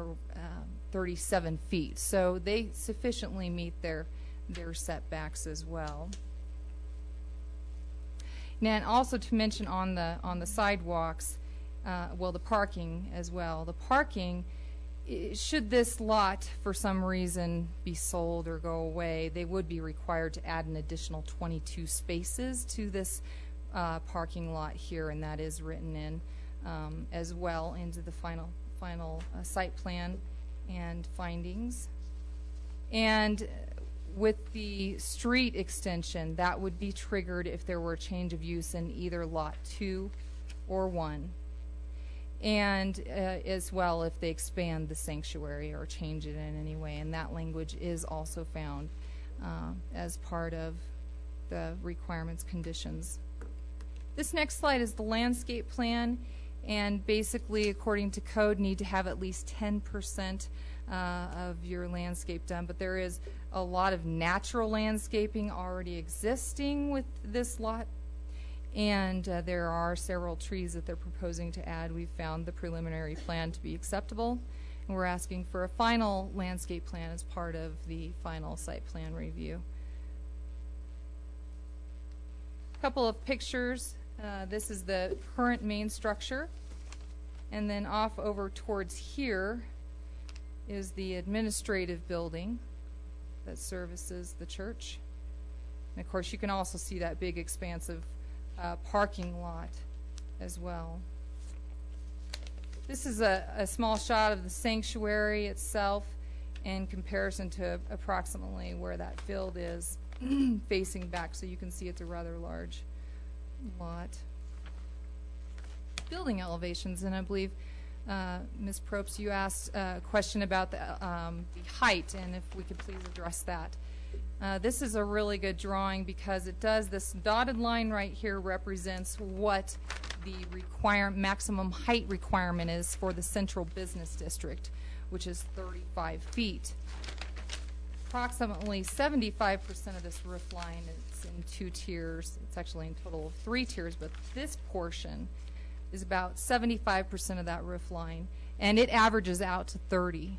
37 feet. So they sufficiently meet their setbacks as well. Now, and also to mention on the sidewalks, well, the parking as well. The parking, should this lot for some reason be sold or go away, they would be required to add an additional 22 spaces to this parking lot here, and that is written in as well into the final site plan and findings. And with the street extension, that would be triggered if there were a change of use in either lot 2 or 1. And as well if they expand the sanctuary or change it in any way. And that language is also found as part of the requirements conditions. This next slide is the landscape plan. And basically, according to code, need to have at least 10% of your landscape done. But there is a lot of natural landscaping already existing with this lot. And there are several trees that they're proposing to add. We've found the preliminary plan to be acceptable. And we're asking for a final landscape plan as part of the final site plan review. A couple of pictures. This is the current main structure. And then off over towards here is the administrative building that services the church. And of course, you can also see that big expansive parking lot as well. This is a small shot of the sanctuary itself in comparison to approximately where that field is facing back, so you can see it's a rather large lot. Building elevations, and I believe Ms. Probst, you asked a question about the height, and if we could please address that. This is a really good drawing because it does, this dotted line right here represents what the maximum height requirement is for the central business district, which is 35 feet. Approximately 75% of this roof line is in 2 tiers. It's actually in total of 3 tiers, but this portion is about 75% of that roof line, and it averages out to 30.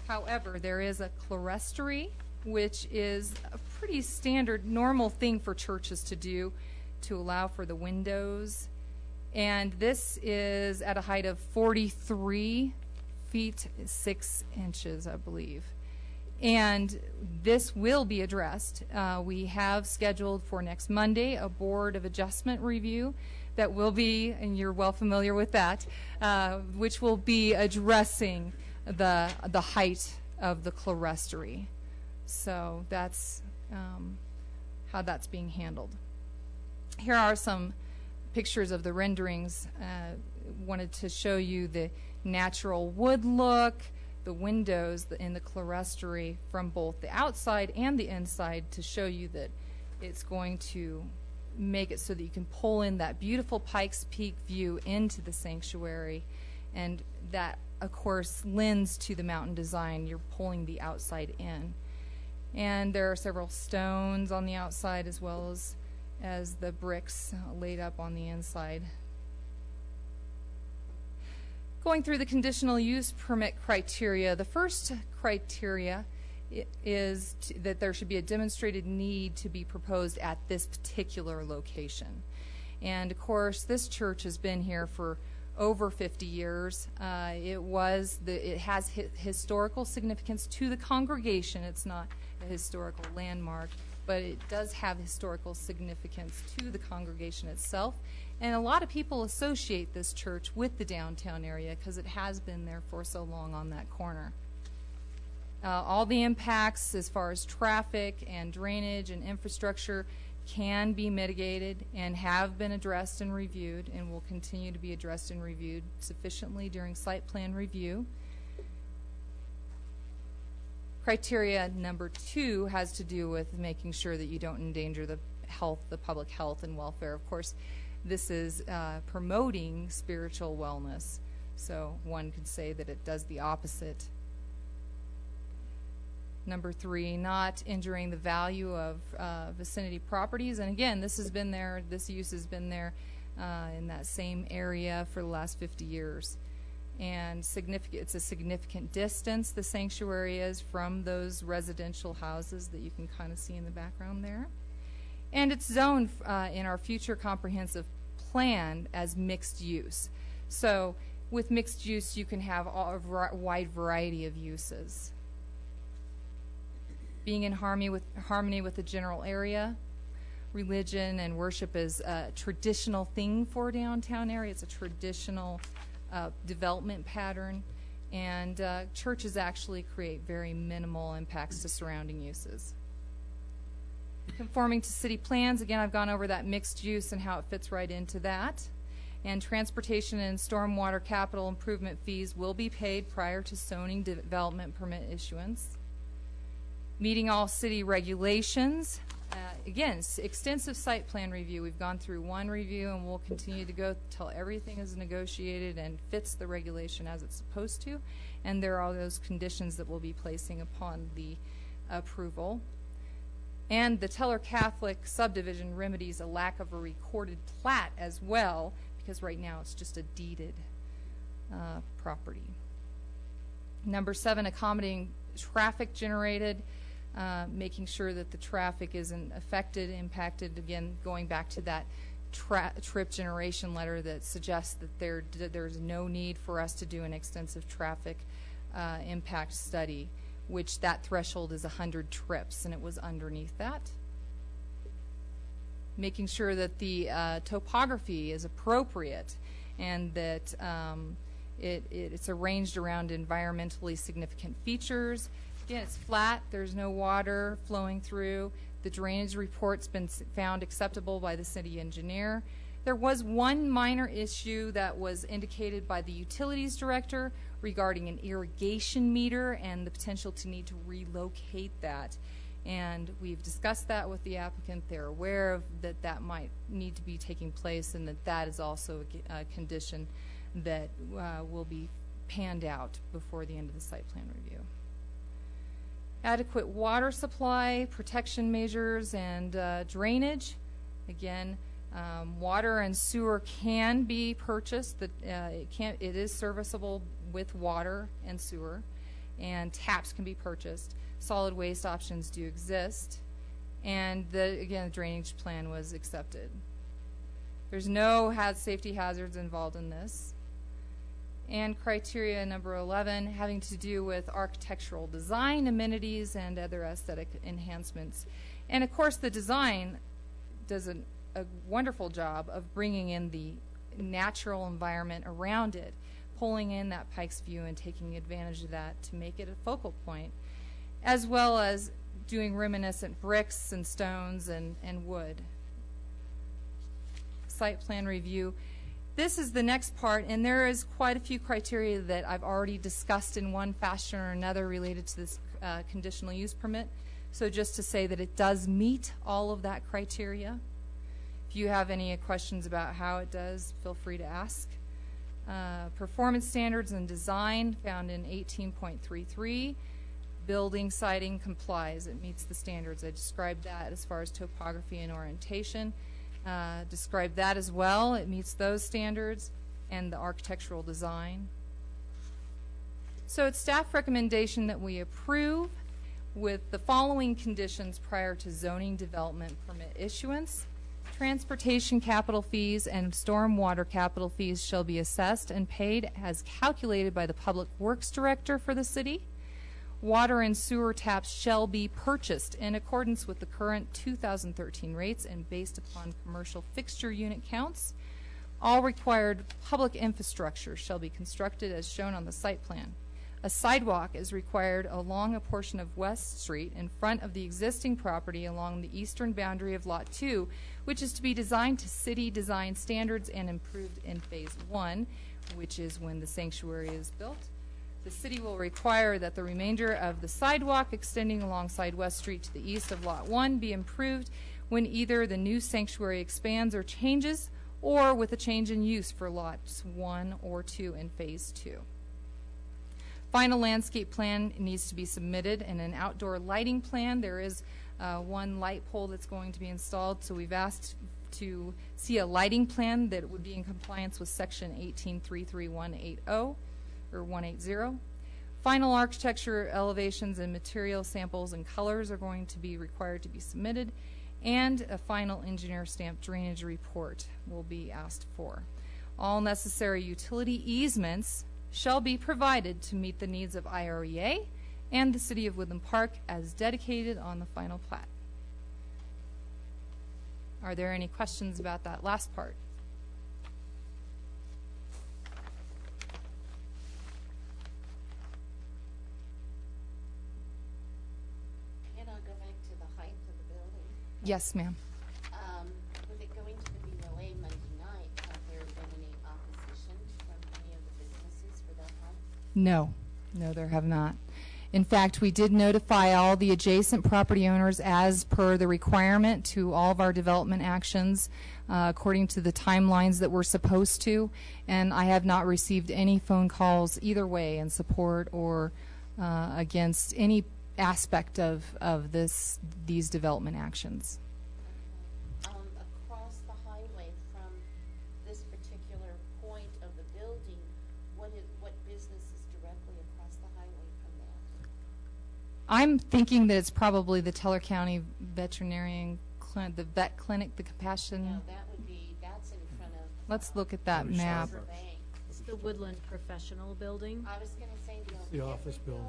However, there is a clerestory, which is a pretty standard, normal thing for churches to do to allow for the windows. And this is at a height of 43 feet 6 inches, I believe. And this will be addressed. We have scheduled for next Monday a Board of Adjustment review that will be, and you're well familiar with that, which will be addressing the height of the clerestory. So that's how that's being handled. Here are some pictures of the renderings. Wanted to show you the natural wood look, the windows in the clerestory from both the outside and the inside, to show you that it's going to make it so that you can pull in that beautiful Pikes Peak view into the sanctuary, and that of course lends to the mountain design. You're pulling the outside in, and there are several stones on the outside as well as the bricks laid up on the inside. Going through the conditional use permit criteria, the first criteria is that there should be a demonstrated need to be proposed at this particular location. And of course, this church has been here for over 50 years. It has historical significance to the congregation. It's not a historical landmark, but it does have historical significance to the congregation itself. And a lot of people associate this church with the downtown area because it has been there for so long on that corner. All the impacts as far as traffic and drainage and infrastructure can be mitigated and have been addressed and reviewed, and will continue to be addressed and reviewed sufficiently during site plan review. Criteria number 2 has to do with making sure that you don't endanger the public health and welfare. Of course, this is promoting spiritual wellness, so one could say that it does the opposite. Number 3, not injuring the value of vicinity properties. And again, this has been there, this use has been there in that same area for the last 50 years. And it's a significant distance, the sanctuary is, from those residential houses that you can kind of see in the background there. And it's zoned in our future comprehensive plan as mixed use. So with mixed use, you can have a wide variety of uses. Being in harmony with the general area. Religion and worship is a traditional thing for a downtown area. It's a traditional development pattern, and churches actually create very minimal impacts to surrounding uses. Conforming to city plans, again, I've gone over that mixed use and how it fits right into that. And transportation and stormwater capital improvement fees will be paid prior to zoning development permit issuance. Meeting all city regulations. Again, extensive site plan review. We've gone through one review, and we'll continue to go till everything is negotiated and fits the regulation as it's supposed to. And there are those conditions that we'll be placing upon the approval. And the Teller Catholic subdivision remedies a lack of a recorded plat as well, because right now it's just a deeded property. Number 7, accommodating traffic generated. Making sure that the traffic isn't affected, impacted. Again, going back to that trip generation letter that suggests that there's no need for us to do an extensive traffic impact study, which that threshold is 100 trips, and it was underneath that. Making sure that the topography is appropriate and that it's arranged around environmentally significant features. Again, it's flat, there's no water flowing through. The drainage report's been found acceptable by the city engineer. There was one minor issue that was indicated by the utilities director regarding an irrigation meter and the potential to need to relocate that. And we've discussed that with the applicant. They're aware of that might need to be taking place, and that is also a condition that will be panned out before the end of the site plan review. Adequate water supply, protection measures, and drainage. Again, water and sewer can be purchased. It is serviceable with water and sewer, and taps can be purchased. Solid waste options do exist, and again, the drainage plan was accepted. There's no safety hazards involved in this. And criteria number 11, having to do with architectural design, amenities, and other aesthetic enhancements. And of course, the design does a wonderful job of bringing in the natural environment around it, pulling in that Pikes View and taking advantage of that to make it a focal point, as well as doing reminiscent bricks and stones and wood. Site plan review. This is the next part, and there is quite a few criteria that I've already discussed in one fashion or another related to this conditional use permit. So just to say that it does meet all of that criteria. If you have any questions about how it does, feel free to ask. Performance standards and design found in 18.33. Building siding complies. It meets the standards. I described that as far as topography and orientation. Described that as well. It meets those standards, and the architectural design. So it's staff recommendation that we approve with the following conditions prior to zoning development permit issuance. Transportation capital fees and stormwater capital fees shall be assessed and paid as calculated by the Public Works Director for the city. Water and sewer taps shall be purchased in accordance with the current 2013 rates and based upon commercial fixture unit counts. All required public infrastructure shall be constructed as shown on the site plan. A sidewalk is required along a portion of West Street in front of the existing property along the eastern boundary of Lot 2, which is to be designed to city design standards and improved in Phase 1, which is when the sanctuary is built. The city will require that the remainder of the sidewalk extending alongside West Street to the east of Lot 1 be improved when either the new sanctuary expands or changes, or with a change in use for Lots 1 or 2 in Phase 2. Final landscape plan needs to be submitted, and an outdoor lighting plan. There is one light pole that's going to be installed, so we've asked to see a lighting plan that would be in compliance with Section 1833180. Or 180. Final architecture elevations and material samples and colors are going to be required to be submitted, and a final engineer stamped drainage report will be asked for. All necessary utility easements shall be provided to meet the needs of IREA and the City of Woodland Park as dedicated on the final plat. Are there any questions about that last part? Yes, ma'am. With it going to the BOA Monday night, have there been any opposition from any of the businesses for that height? No, there have not. In fact, we did notify all the adjacent property owners as per the requirement to all of our development actions according to the timelines that we're supposed to, and I have not received any phone calls either way in support or against any aspect of these development actions. Across the highway from this particular point of the building, what business is directly across the highway from that? I'm thinking that it's probably the Teller County Veterinarian Clinic, the vet clinic, the Compassion. No, that's in front of. Let's look at that map. It's the Woodland Professional Building, I was going to say The office building.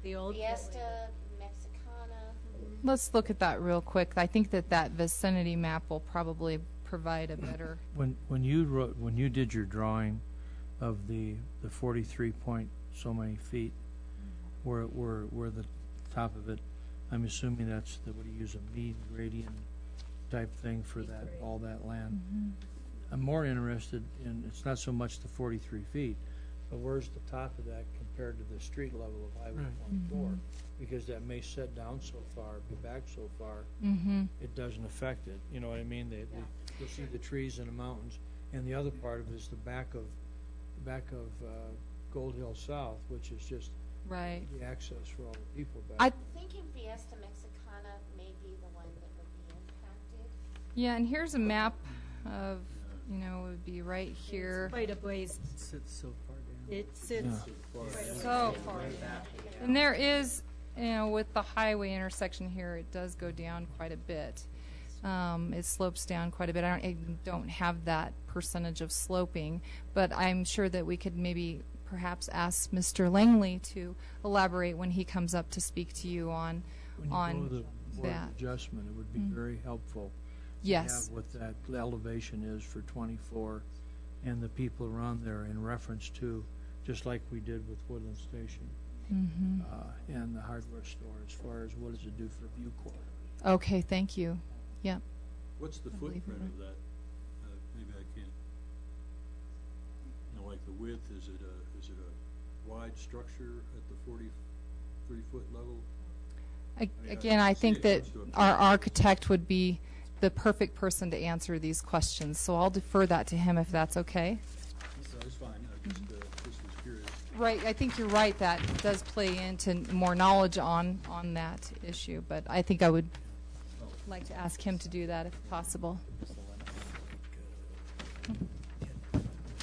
the old Fiesta, Mexicana. Let's look at that real quick. I think that vicinity map will probably provide a better. When you did your drawing of the 43 point so many feet, where the top of it I'm assuming that's the, what do you use, a mean gradient type thing for that, all that land. I'm more interested in, it's not so much the 43 feet, but where's the top of that compared to the street level of Highway Right. 24? Because that may set down so far, be back so far, it doesn't affect it. You know what I mean? You'll see the trees and the mountains, and the other part of it is the back of Gold Hill South, which is just Right. the access for all the people back. I Thinking Fiesta Mexicana may be the one that would be impacted. Yeah, and here's a map of, you know, it would be right here. Quite a ways. It sits so far down. It sits. So far. And there is, you know, with the highway intersection here, it does go down quite a bit. It slopes down quite a bit. I don't have that percentage of sloping, but I'm sure that we could maybe perhaps ask Mr. Langley to elaborate when he comes up to speak to you on When you go to the Board that. of Adjustment, it would be very helpful to Yes. have what that elevation is for 24 and the people around there in reference to, just like we did with Woodland Station and the hardware store, as far as what does it do for Bucor. Okay, thank you. Yep. What's the I believe footprint you're of that? Maybe I can't, you know, like the width, is it a wide structure at the 43-foot level? Again, I think that our architect would be the perfect person to answer these questions, so I'll defer that to him if that's okay. That's fine, I just was curious. Right, I think you're right, that does play into more knowledge on that issue, but I think I would like to ask him to do that if possible.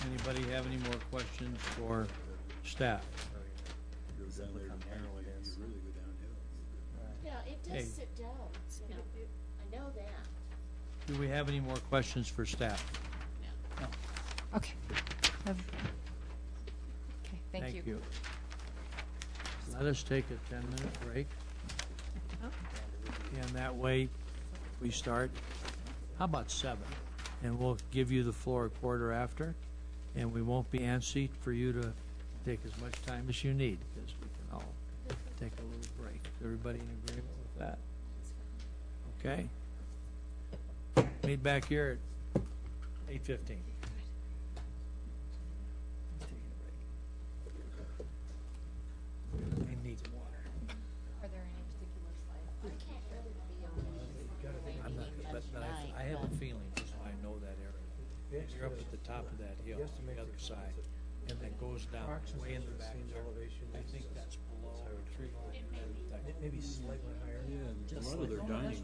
Anybody have any more questions for staff? Go down there, you really go downhill. Yeah, it Hey. does sit down, you know, I know that. Do we have any more questions for staff? Okay. Okay, thank you. Let us take a 10-minute break. And that way, we start, how about 7? And we'll give you the floor a quarter after, and we won't be antsy for you to take as much time as you need, because we can all take a little break. Is everybody in agreement with that? Okay? Meet back here at 8:15. He needs water. Are there any particular slides? I can't really be I'm not, but I have a feeling, just I know that area. You're up at the top of that hill, on the other side, and then goes down way in the back there. I think that's below the tree. Maybe slightly higher. Yeah, a lot of their dining.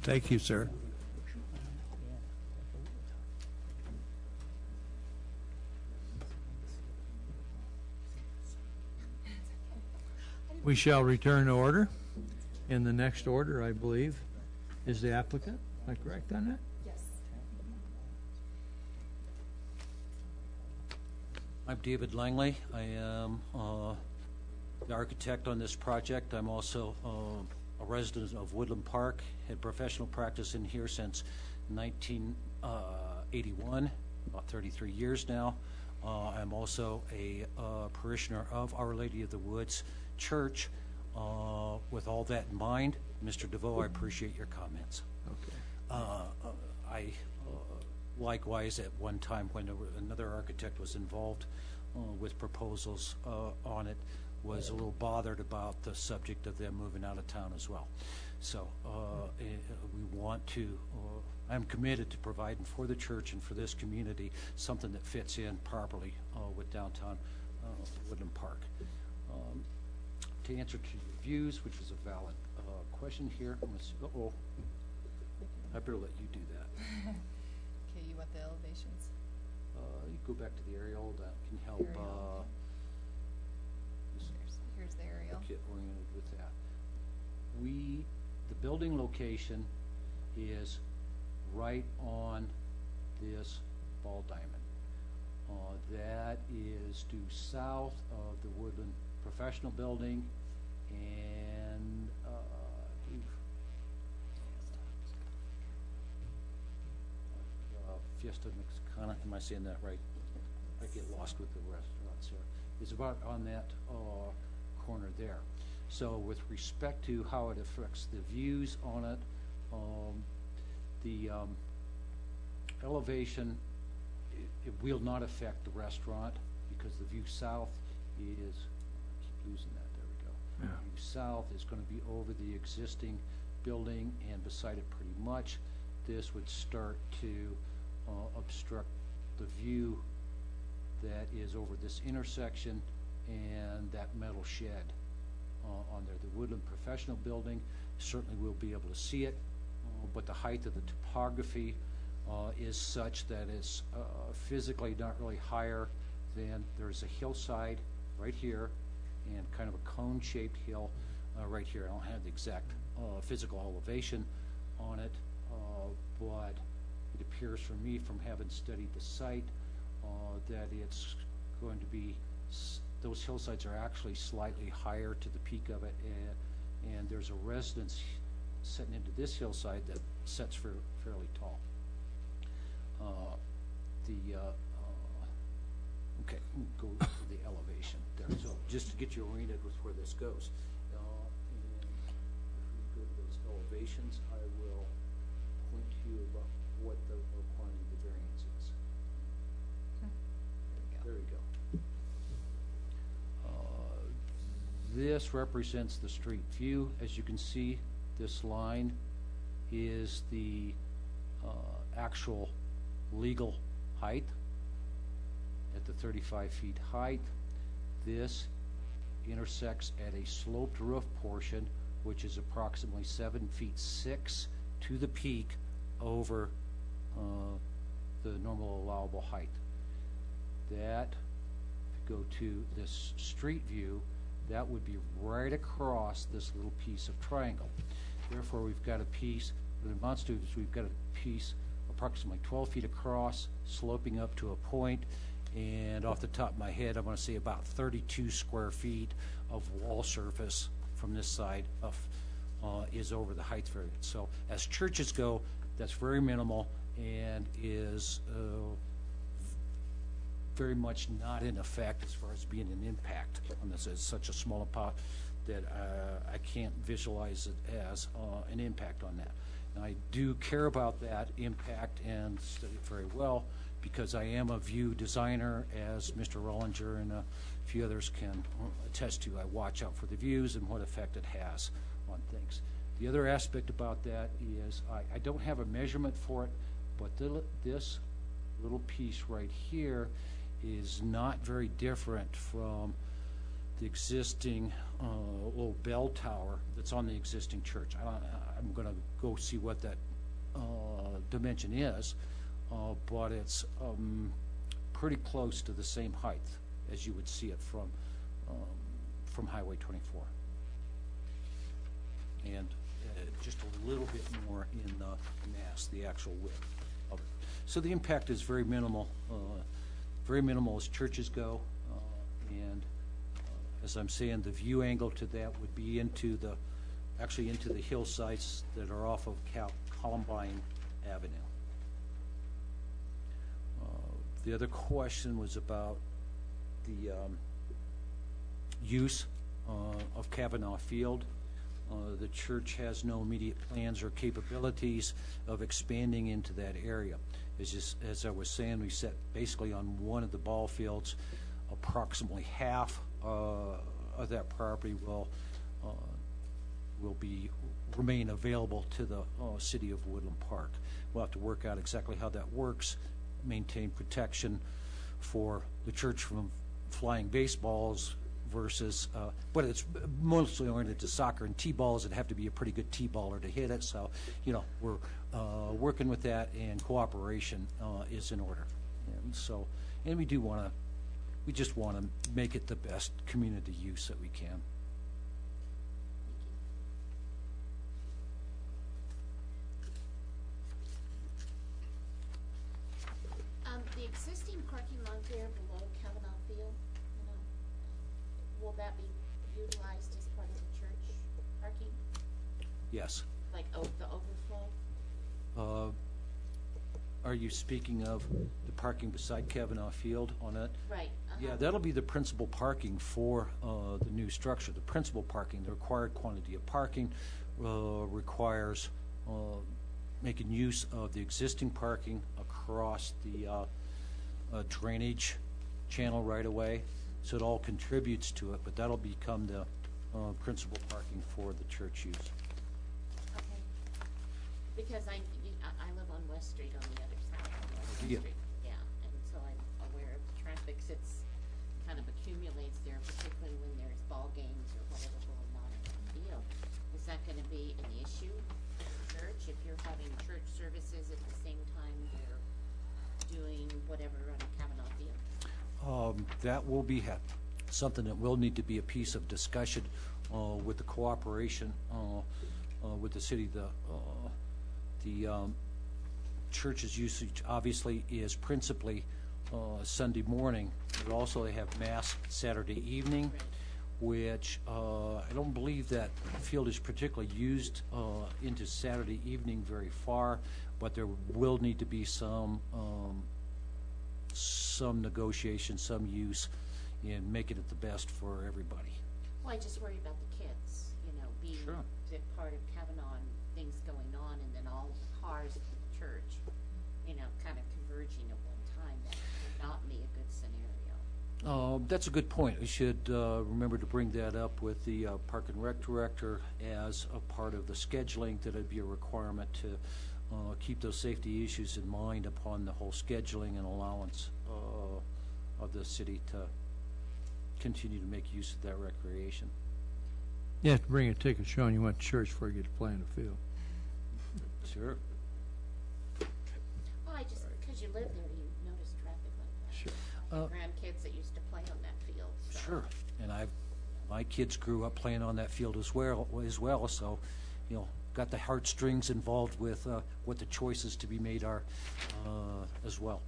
Thank you, sir. We shall return to order. In the next order, I believe, is the applicant. Am I correct on that? Yes. I'm David Langley. I am the architect on this project. I'm also a resident of Woodland Park, had professional practice in here since 1981, about 33 years now. I'm also a parishioner of Our Lady of the Woods Church. With all that in mind, Mr. DeVoe, I appreciate your comments. Okay. I likewise, at one time when another architect was involved with proposals on it, was a little bothered about the subject of them moving out of town as well. So we want to, I'm committed to providing for the church and for this community something that fits in properly with downtown Woodland Park. To answer to your views, which is a valid question here, uh-oh, I better let you do that. Okay, you want the elevations? You go back to the aerial, that can help Aerial. Here's the aerial. get oriented with that. The building location is right on this ball diamond. That is due south of the Woodland Professional Building and Fiesta Mexicana. Am I saying that right? I get lost with the restaurants here. It's about on that corner there. So with respect to how it affects the views on it, the elevation, it will not affect the restaurant because the view south is, I keep losing that, there we go. Yeah. View south is going to be over the existing building and beside it pretty much. This would start to obstruct the view that is over this intersection and that metal shed on there. The Woodland Professional Building, certainly we'll be able to see it, but the height of the topography is such that it's physically not really higher than, there's a hillside right here and kind of a cone-shaped hill right here. I don't have the exact physical elevation on it, but it appears for me from having studied the site that it's going to be, those hillsides are actually slightly higher to the peak of it, and there's a residence setting into this hillside that sets fairly tall. Okay, go to the elevation there. So just to get you oriented with where this goes. And if we go to those elevations, I will point to you about what the quantity of the variance is. There we go. This represents the street view. As you can see, this line is the actual legal height at the 35 feet height. This intersects at a sloped roof portion, which is approximately 7 feet 6 to the peak over the normal allowable height. That, if you go to this street view, that would be right across this little piece of triangle. Therefore, we've got a piece, what it amounts to is we've got a piece approximately 12 feet across, sloping up to a point, and off the top of my head, I'm going to say about 32 square feet of wall surface from this side of is over the height variance. So as churches go, that's very minimal and is very much not in effect as far as being an impact on this. It's such a small amount that I can't visualize it as an impact on that. And I do care about that impact and study it very well because I am a view designer, as Mr. Rollinger and a few others can attest to. I watch out for the views and what effect it has on things. The other aspect about that is I don't have a measurement for it, but this little piece right here is not very different from the existing little bell tower that's on the existing church. I'm going to go see what that dimension is, but it's pretty close to the same height as you would see it from Highway 24. And just a little bit more in the mass, the actual width of it. So the impact is very minimal as churches go, and as I'm saying, the view angle to that would be into the hillsides that are off of Columbine Avenue. The other question was about the use of Kavanaugh Field. The church has no immediate plans or capabilities of expanding into that area. As I was saying, we set basically on one of the ball fields. Approximately half of that property will remain available to the city of Woodland Park. We'll have to work out exactly how that works, maintain protection for the church from flying baseballs versus, but it's mostly oriented to soccer and t-balls. It'd have to be a pretty good t-baller to hit it. So, we're working with that, and cooperation is in order. And so, and we just want to make it the best community use that we can. The existing parking lot there below Kavanaugh Field, will that be utilized as part of the church parking? Yes. Like the overflow? Are you speaking of the parking beside Kavanaugh Field on it? Right. Yeah, that'll be the principal parking for the new structure. The principal parking, the required quantity of parking requires making use of the existing parking across the drainage channel right away. So it all contributes to it, but that'll become the principal parking for the church use. Okay. Because I live on West Street on the other side of West Yeah. Street. Yeah, and so I'm aware of the traffic sits, kind of accumulates there, particularly when there's ball games or whatever going on in the field. Is that gonna be an issue for the church if you're having church services at the same time they're doing whatever on Kavanaugh Field? That will be something that will need to be a piece of discussion with the cooperation with the city. The church's usage obviously is principally Sunday morning, but also they have Mass Saturday evening, which I don't believe that field is particularly used into Saturday evening very far, but there will need to be some negotiation, some use in making it the best for everybody. Well, I just worry about the kids, being Sure. part of Kavanaugh and things going on, and then all the cars at the church, kind of converging at one time. That would not be a good scenario. That's a good point. We should remember to bring that up with the Park and Rec Director as a part of the scheduling. That it'd be a requirement to keep those safety issues in mind upon the whole scheduling and allowance of the city to continue to make use of that recreation. You have to bring a ticket showing you went to church before you get to play in the field. Sure. Well, because you live there, you notice traffic like that. Sure. I have grandkids that used to play on that field. So. Sure. And my kids grew up playing on that field as well. So, got the heartstrings involved with what the choices to be made are as well.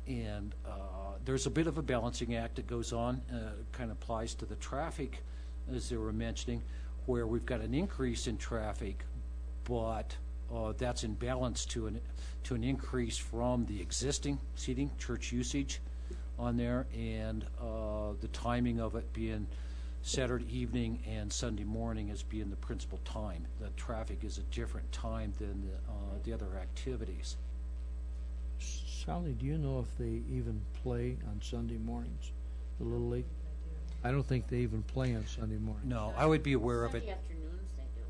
And there's a bit of a balancing act that goes on, kind of applies to the traffic, as they were mentioning, where we've got an increase in traffic, but that's in balance to an increase from the existing seating, church usage on there, and the timing of it being Saturday evening and Sunday morning as being the principal time. The traffic is a different time than the other activities. Sally, do you know if they even play on Sunday mornings, the Little League? I don't think they even play on Sunday morning. No, I would be aware of it. Sunday afternoons they do.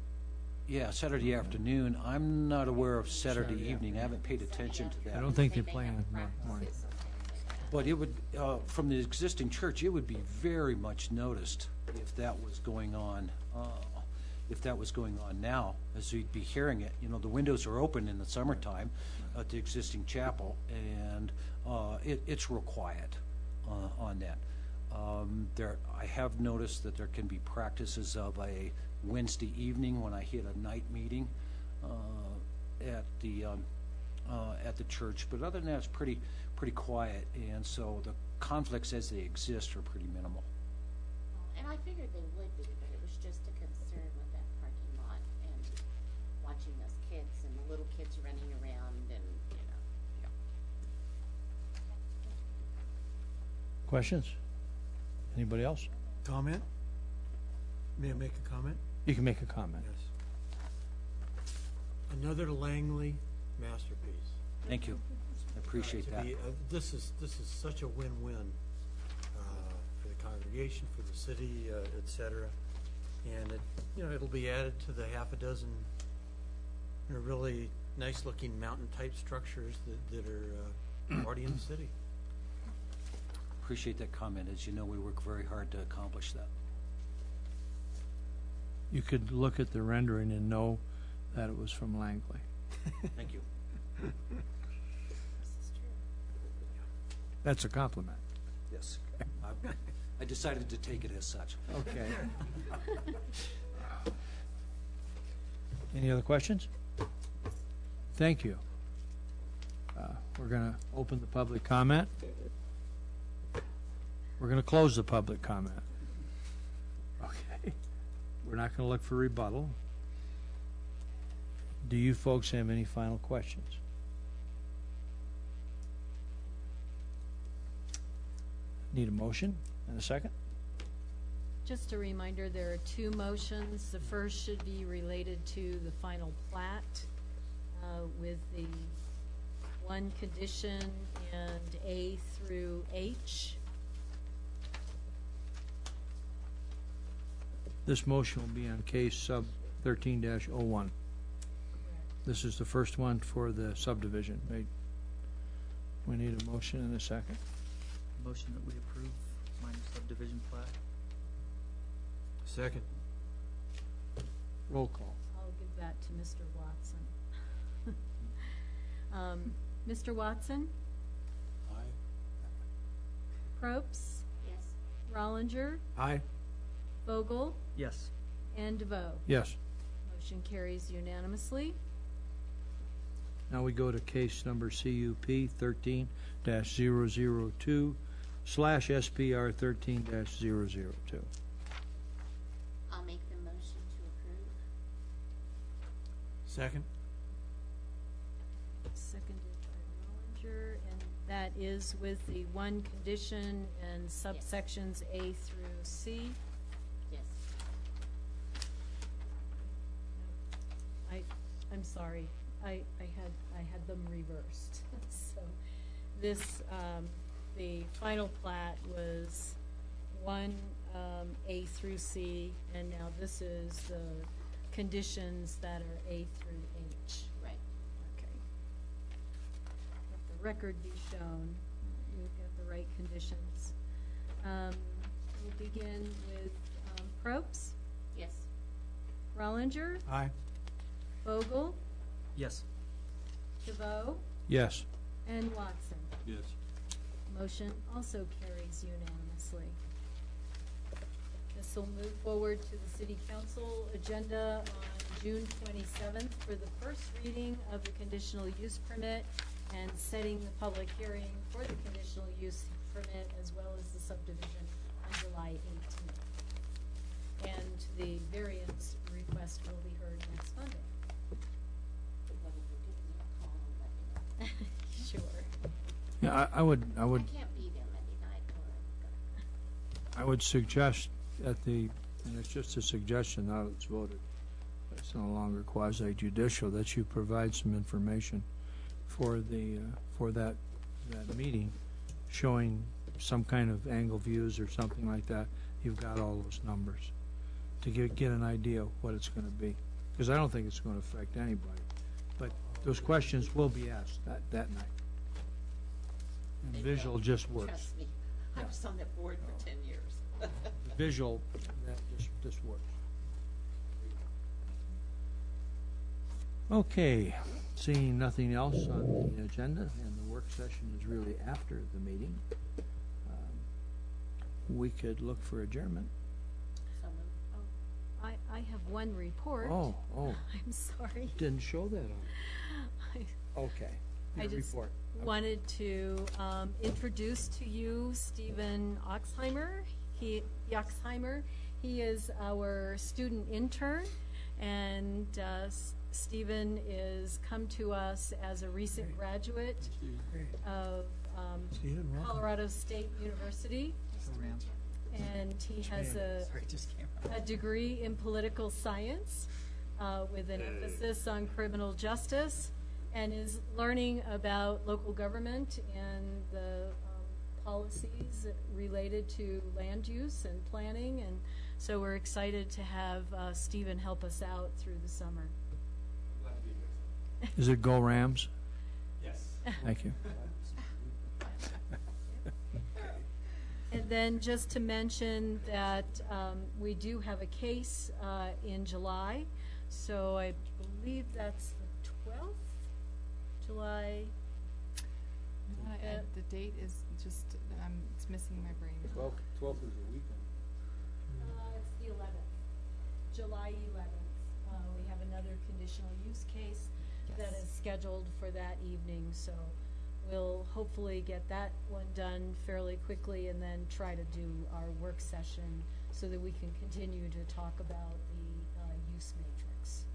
Yeah, Saturday afternoon. I'm not aware of Saturday evening. I haven't paid attention to that. I don't think they They play have on morning. practices and things like But it would, from the existing church, it would be very much noticed if that was going on, now, as we'd be hearing it. You know, the windows are open in the summertime at the existing chapel, and it's real quiet on that. I have noticed that there can be practices of a Wednesday evening when I hit a night meeting at the church, but other than that, it's pretty quiet, and so the conflicts as they exist are pretty minimal. And I figured they would be, but it was just a concern with that parking lot and watching those kids and the little kids running around and, you know. Questions? Anybody else? Comment? May I make a comment? You can make a comment. Yes. Another Langley masterpiece. Thank you. I appreciate that. This is such a win-win for the congregation, for the city, et cetera. And it'll be added to the half a dozen really nice-looking mountain-type structures that are already in the city. Appreciate that comment. As you know, we work very hard to accomplish that. You could look at the rendering and know that it was from Langley. Thank you. This is true. That's a compliment. Yes. I decided to take it as such. Okay. Any other questions? Thank you. We're going to open the public comment. We're going to close the public comment. Okay. We're not going to look for rebuttal. Do you folks have any final questions? Need a motion and a second? Just a reminder, there are two motions. The first should be related to the final plat with the one condition and A through H. This motion will be on case sub 13-01. This is the first one for the subdivision. We need a motion and a second. Motion that we approve minor subdivision plat. Second. Roll call. I'll give that to Mr. Watson. Mr. Watson? Aye. Probst? Yes. Rollinger? Aye. Vogel? Yes. And DeVoe? Yes. Motion carries unanimously. Now we go to case number CUP 13-002/SPR 13-002. I'll make the motion to approve. Second. Seconded by Rollinger, and that is with the one condition and subsections A through C. Yes. I'm sorry, I had them reversed. So this, the final plat was one A through C, and now this is the conditions that are A through H. Right. Okay. Let the record be shown, we've got the right conditions. We'll begin with Probst, Yes. Rollinger, Aye. Vogel, Yes. DeVoe, Yes. and Watson. Yes. Motion also carries unanimously. This will move forward to the City Council agenda on June 27th for the first reading of the conditional use permit and setting the public hearing for the conditional use permit as well as the subdivision on July 18th. And the variance request will be heard next Monday. Well, if you give me a call and let me know. Sure. Yeah, I would I can't be there Monday night or. I would suggest at the, and it's just a suggestion now that it's voted, it's no longer quasi judicial, that you provide some information for the for that meeting, showing some kind of angle views or something like that. You've got all those numbers to get an idea of what it's going to be, because I don't think it's going to affect anybody, but those questions will be asked that night. And They visual know. just works. Trust me, I was on that board for 10 years. Visual, that just works. Okay, seeing nothing else on the agenda, and the work session is really after the meeting, we could look for adjournment. So moved. I have one report. Oh, I'm sorry. didn't show that I on. Okay, I your just report. wanted to introduce to you Stephen Oxheimer. He is our student intern, and Stephen is come to us as a recent graduate of Stephen, welcome. Colorado State University, Rams. and he has a Sorry, just came out. a degree in political science with an emphasis on criminal justice, and is learning about local government and the policies related to land use and planning. And so we're excited to have Stephen help us out through the summer. Is it Go Rams? Yes. Thank you. And then just to mention that we do have a case in July, so I believe that's the 12th, July. The date is just, it's missing my brain. 12th is a weekend. It's the 11th, July 11th. We have another conditional use case that Yes. is scheduled for that evening, so we'll hopefully get that one done fairly quickly and then try to do our work session so that we can continue to talk about the use matrix.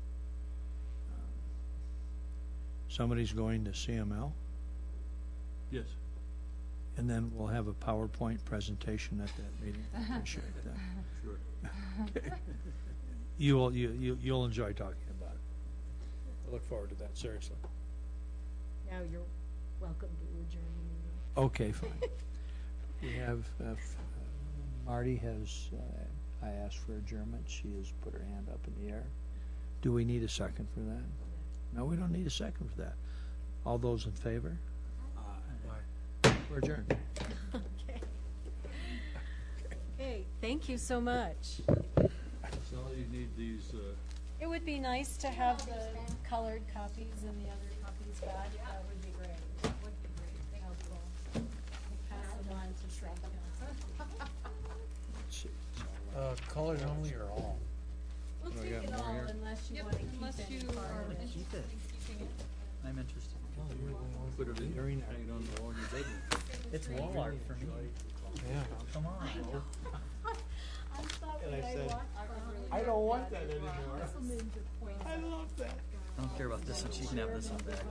Somebody's going to CML, Yes. and then we'll have a PowerPoint presentation at that meeting. I appreciate that. Sure. Okay. You'll enjoy talking about it. I look forward to that, seriously. Now you're welcome to adjourn the meeting. Okay, fine. We have, Marty has, I asked for adjournment. She has put her hand up in the air. Do we need a second for that? No, we don't need a second for that. All those in favor? We're adjourned. Okay. Okay, thank you so much. So you need these, It would be nice to have the colored copies and the other copies back. That would be great. That would be great. Helpful. Pass them on to Sheridan. Let's see. Colored only or all? We'll we take got it more all here? unless you want to keep any part of it. Keep it. I'm interested. put it in, Very nice. hang it on the wall in your bedroom. It's wall art for me. Yeah. Come on. I thought And when I I said, walked by, I don't want that anymore. Councilman points I love that. I don't care about this one. She can have this one back.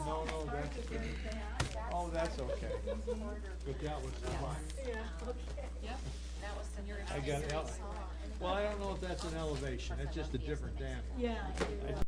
No, that's okay. Oh, that's okay. But that was fine. I got, well, I don't know if that's an elevation, it's just a different dam. Yeah.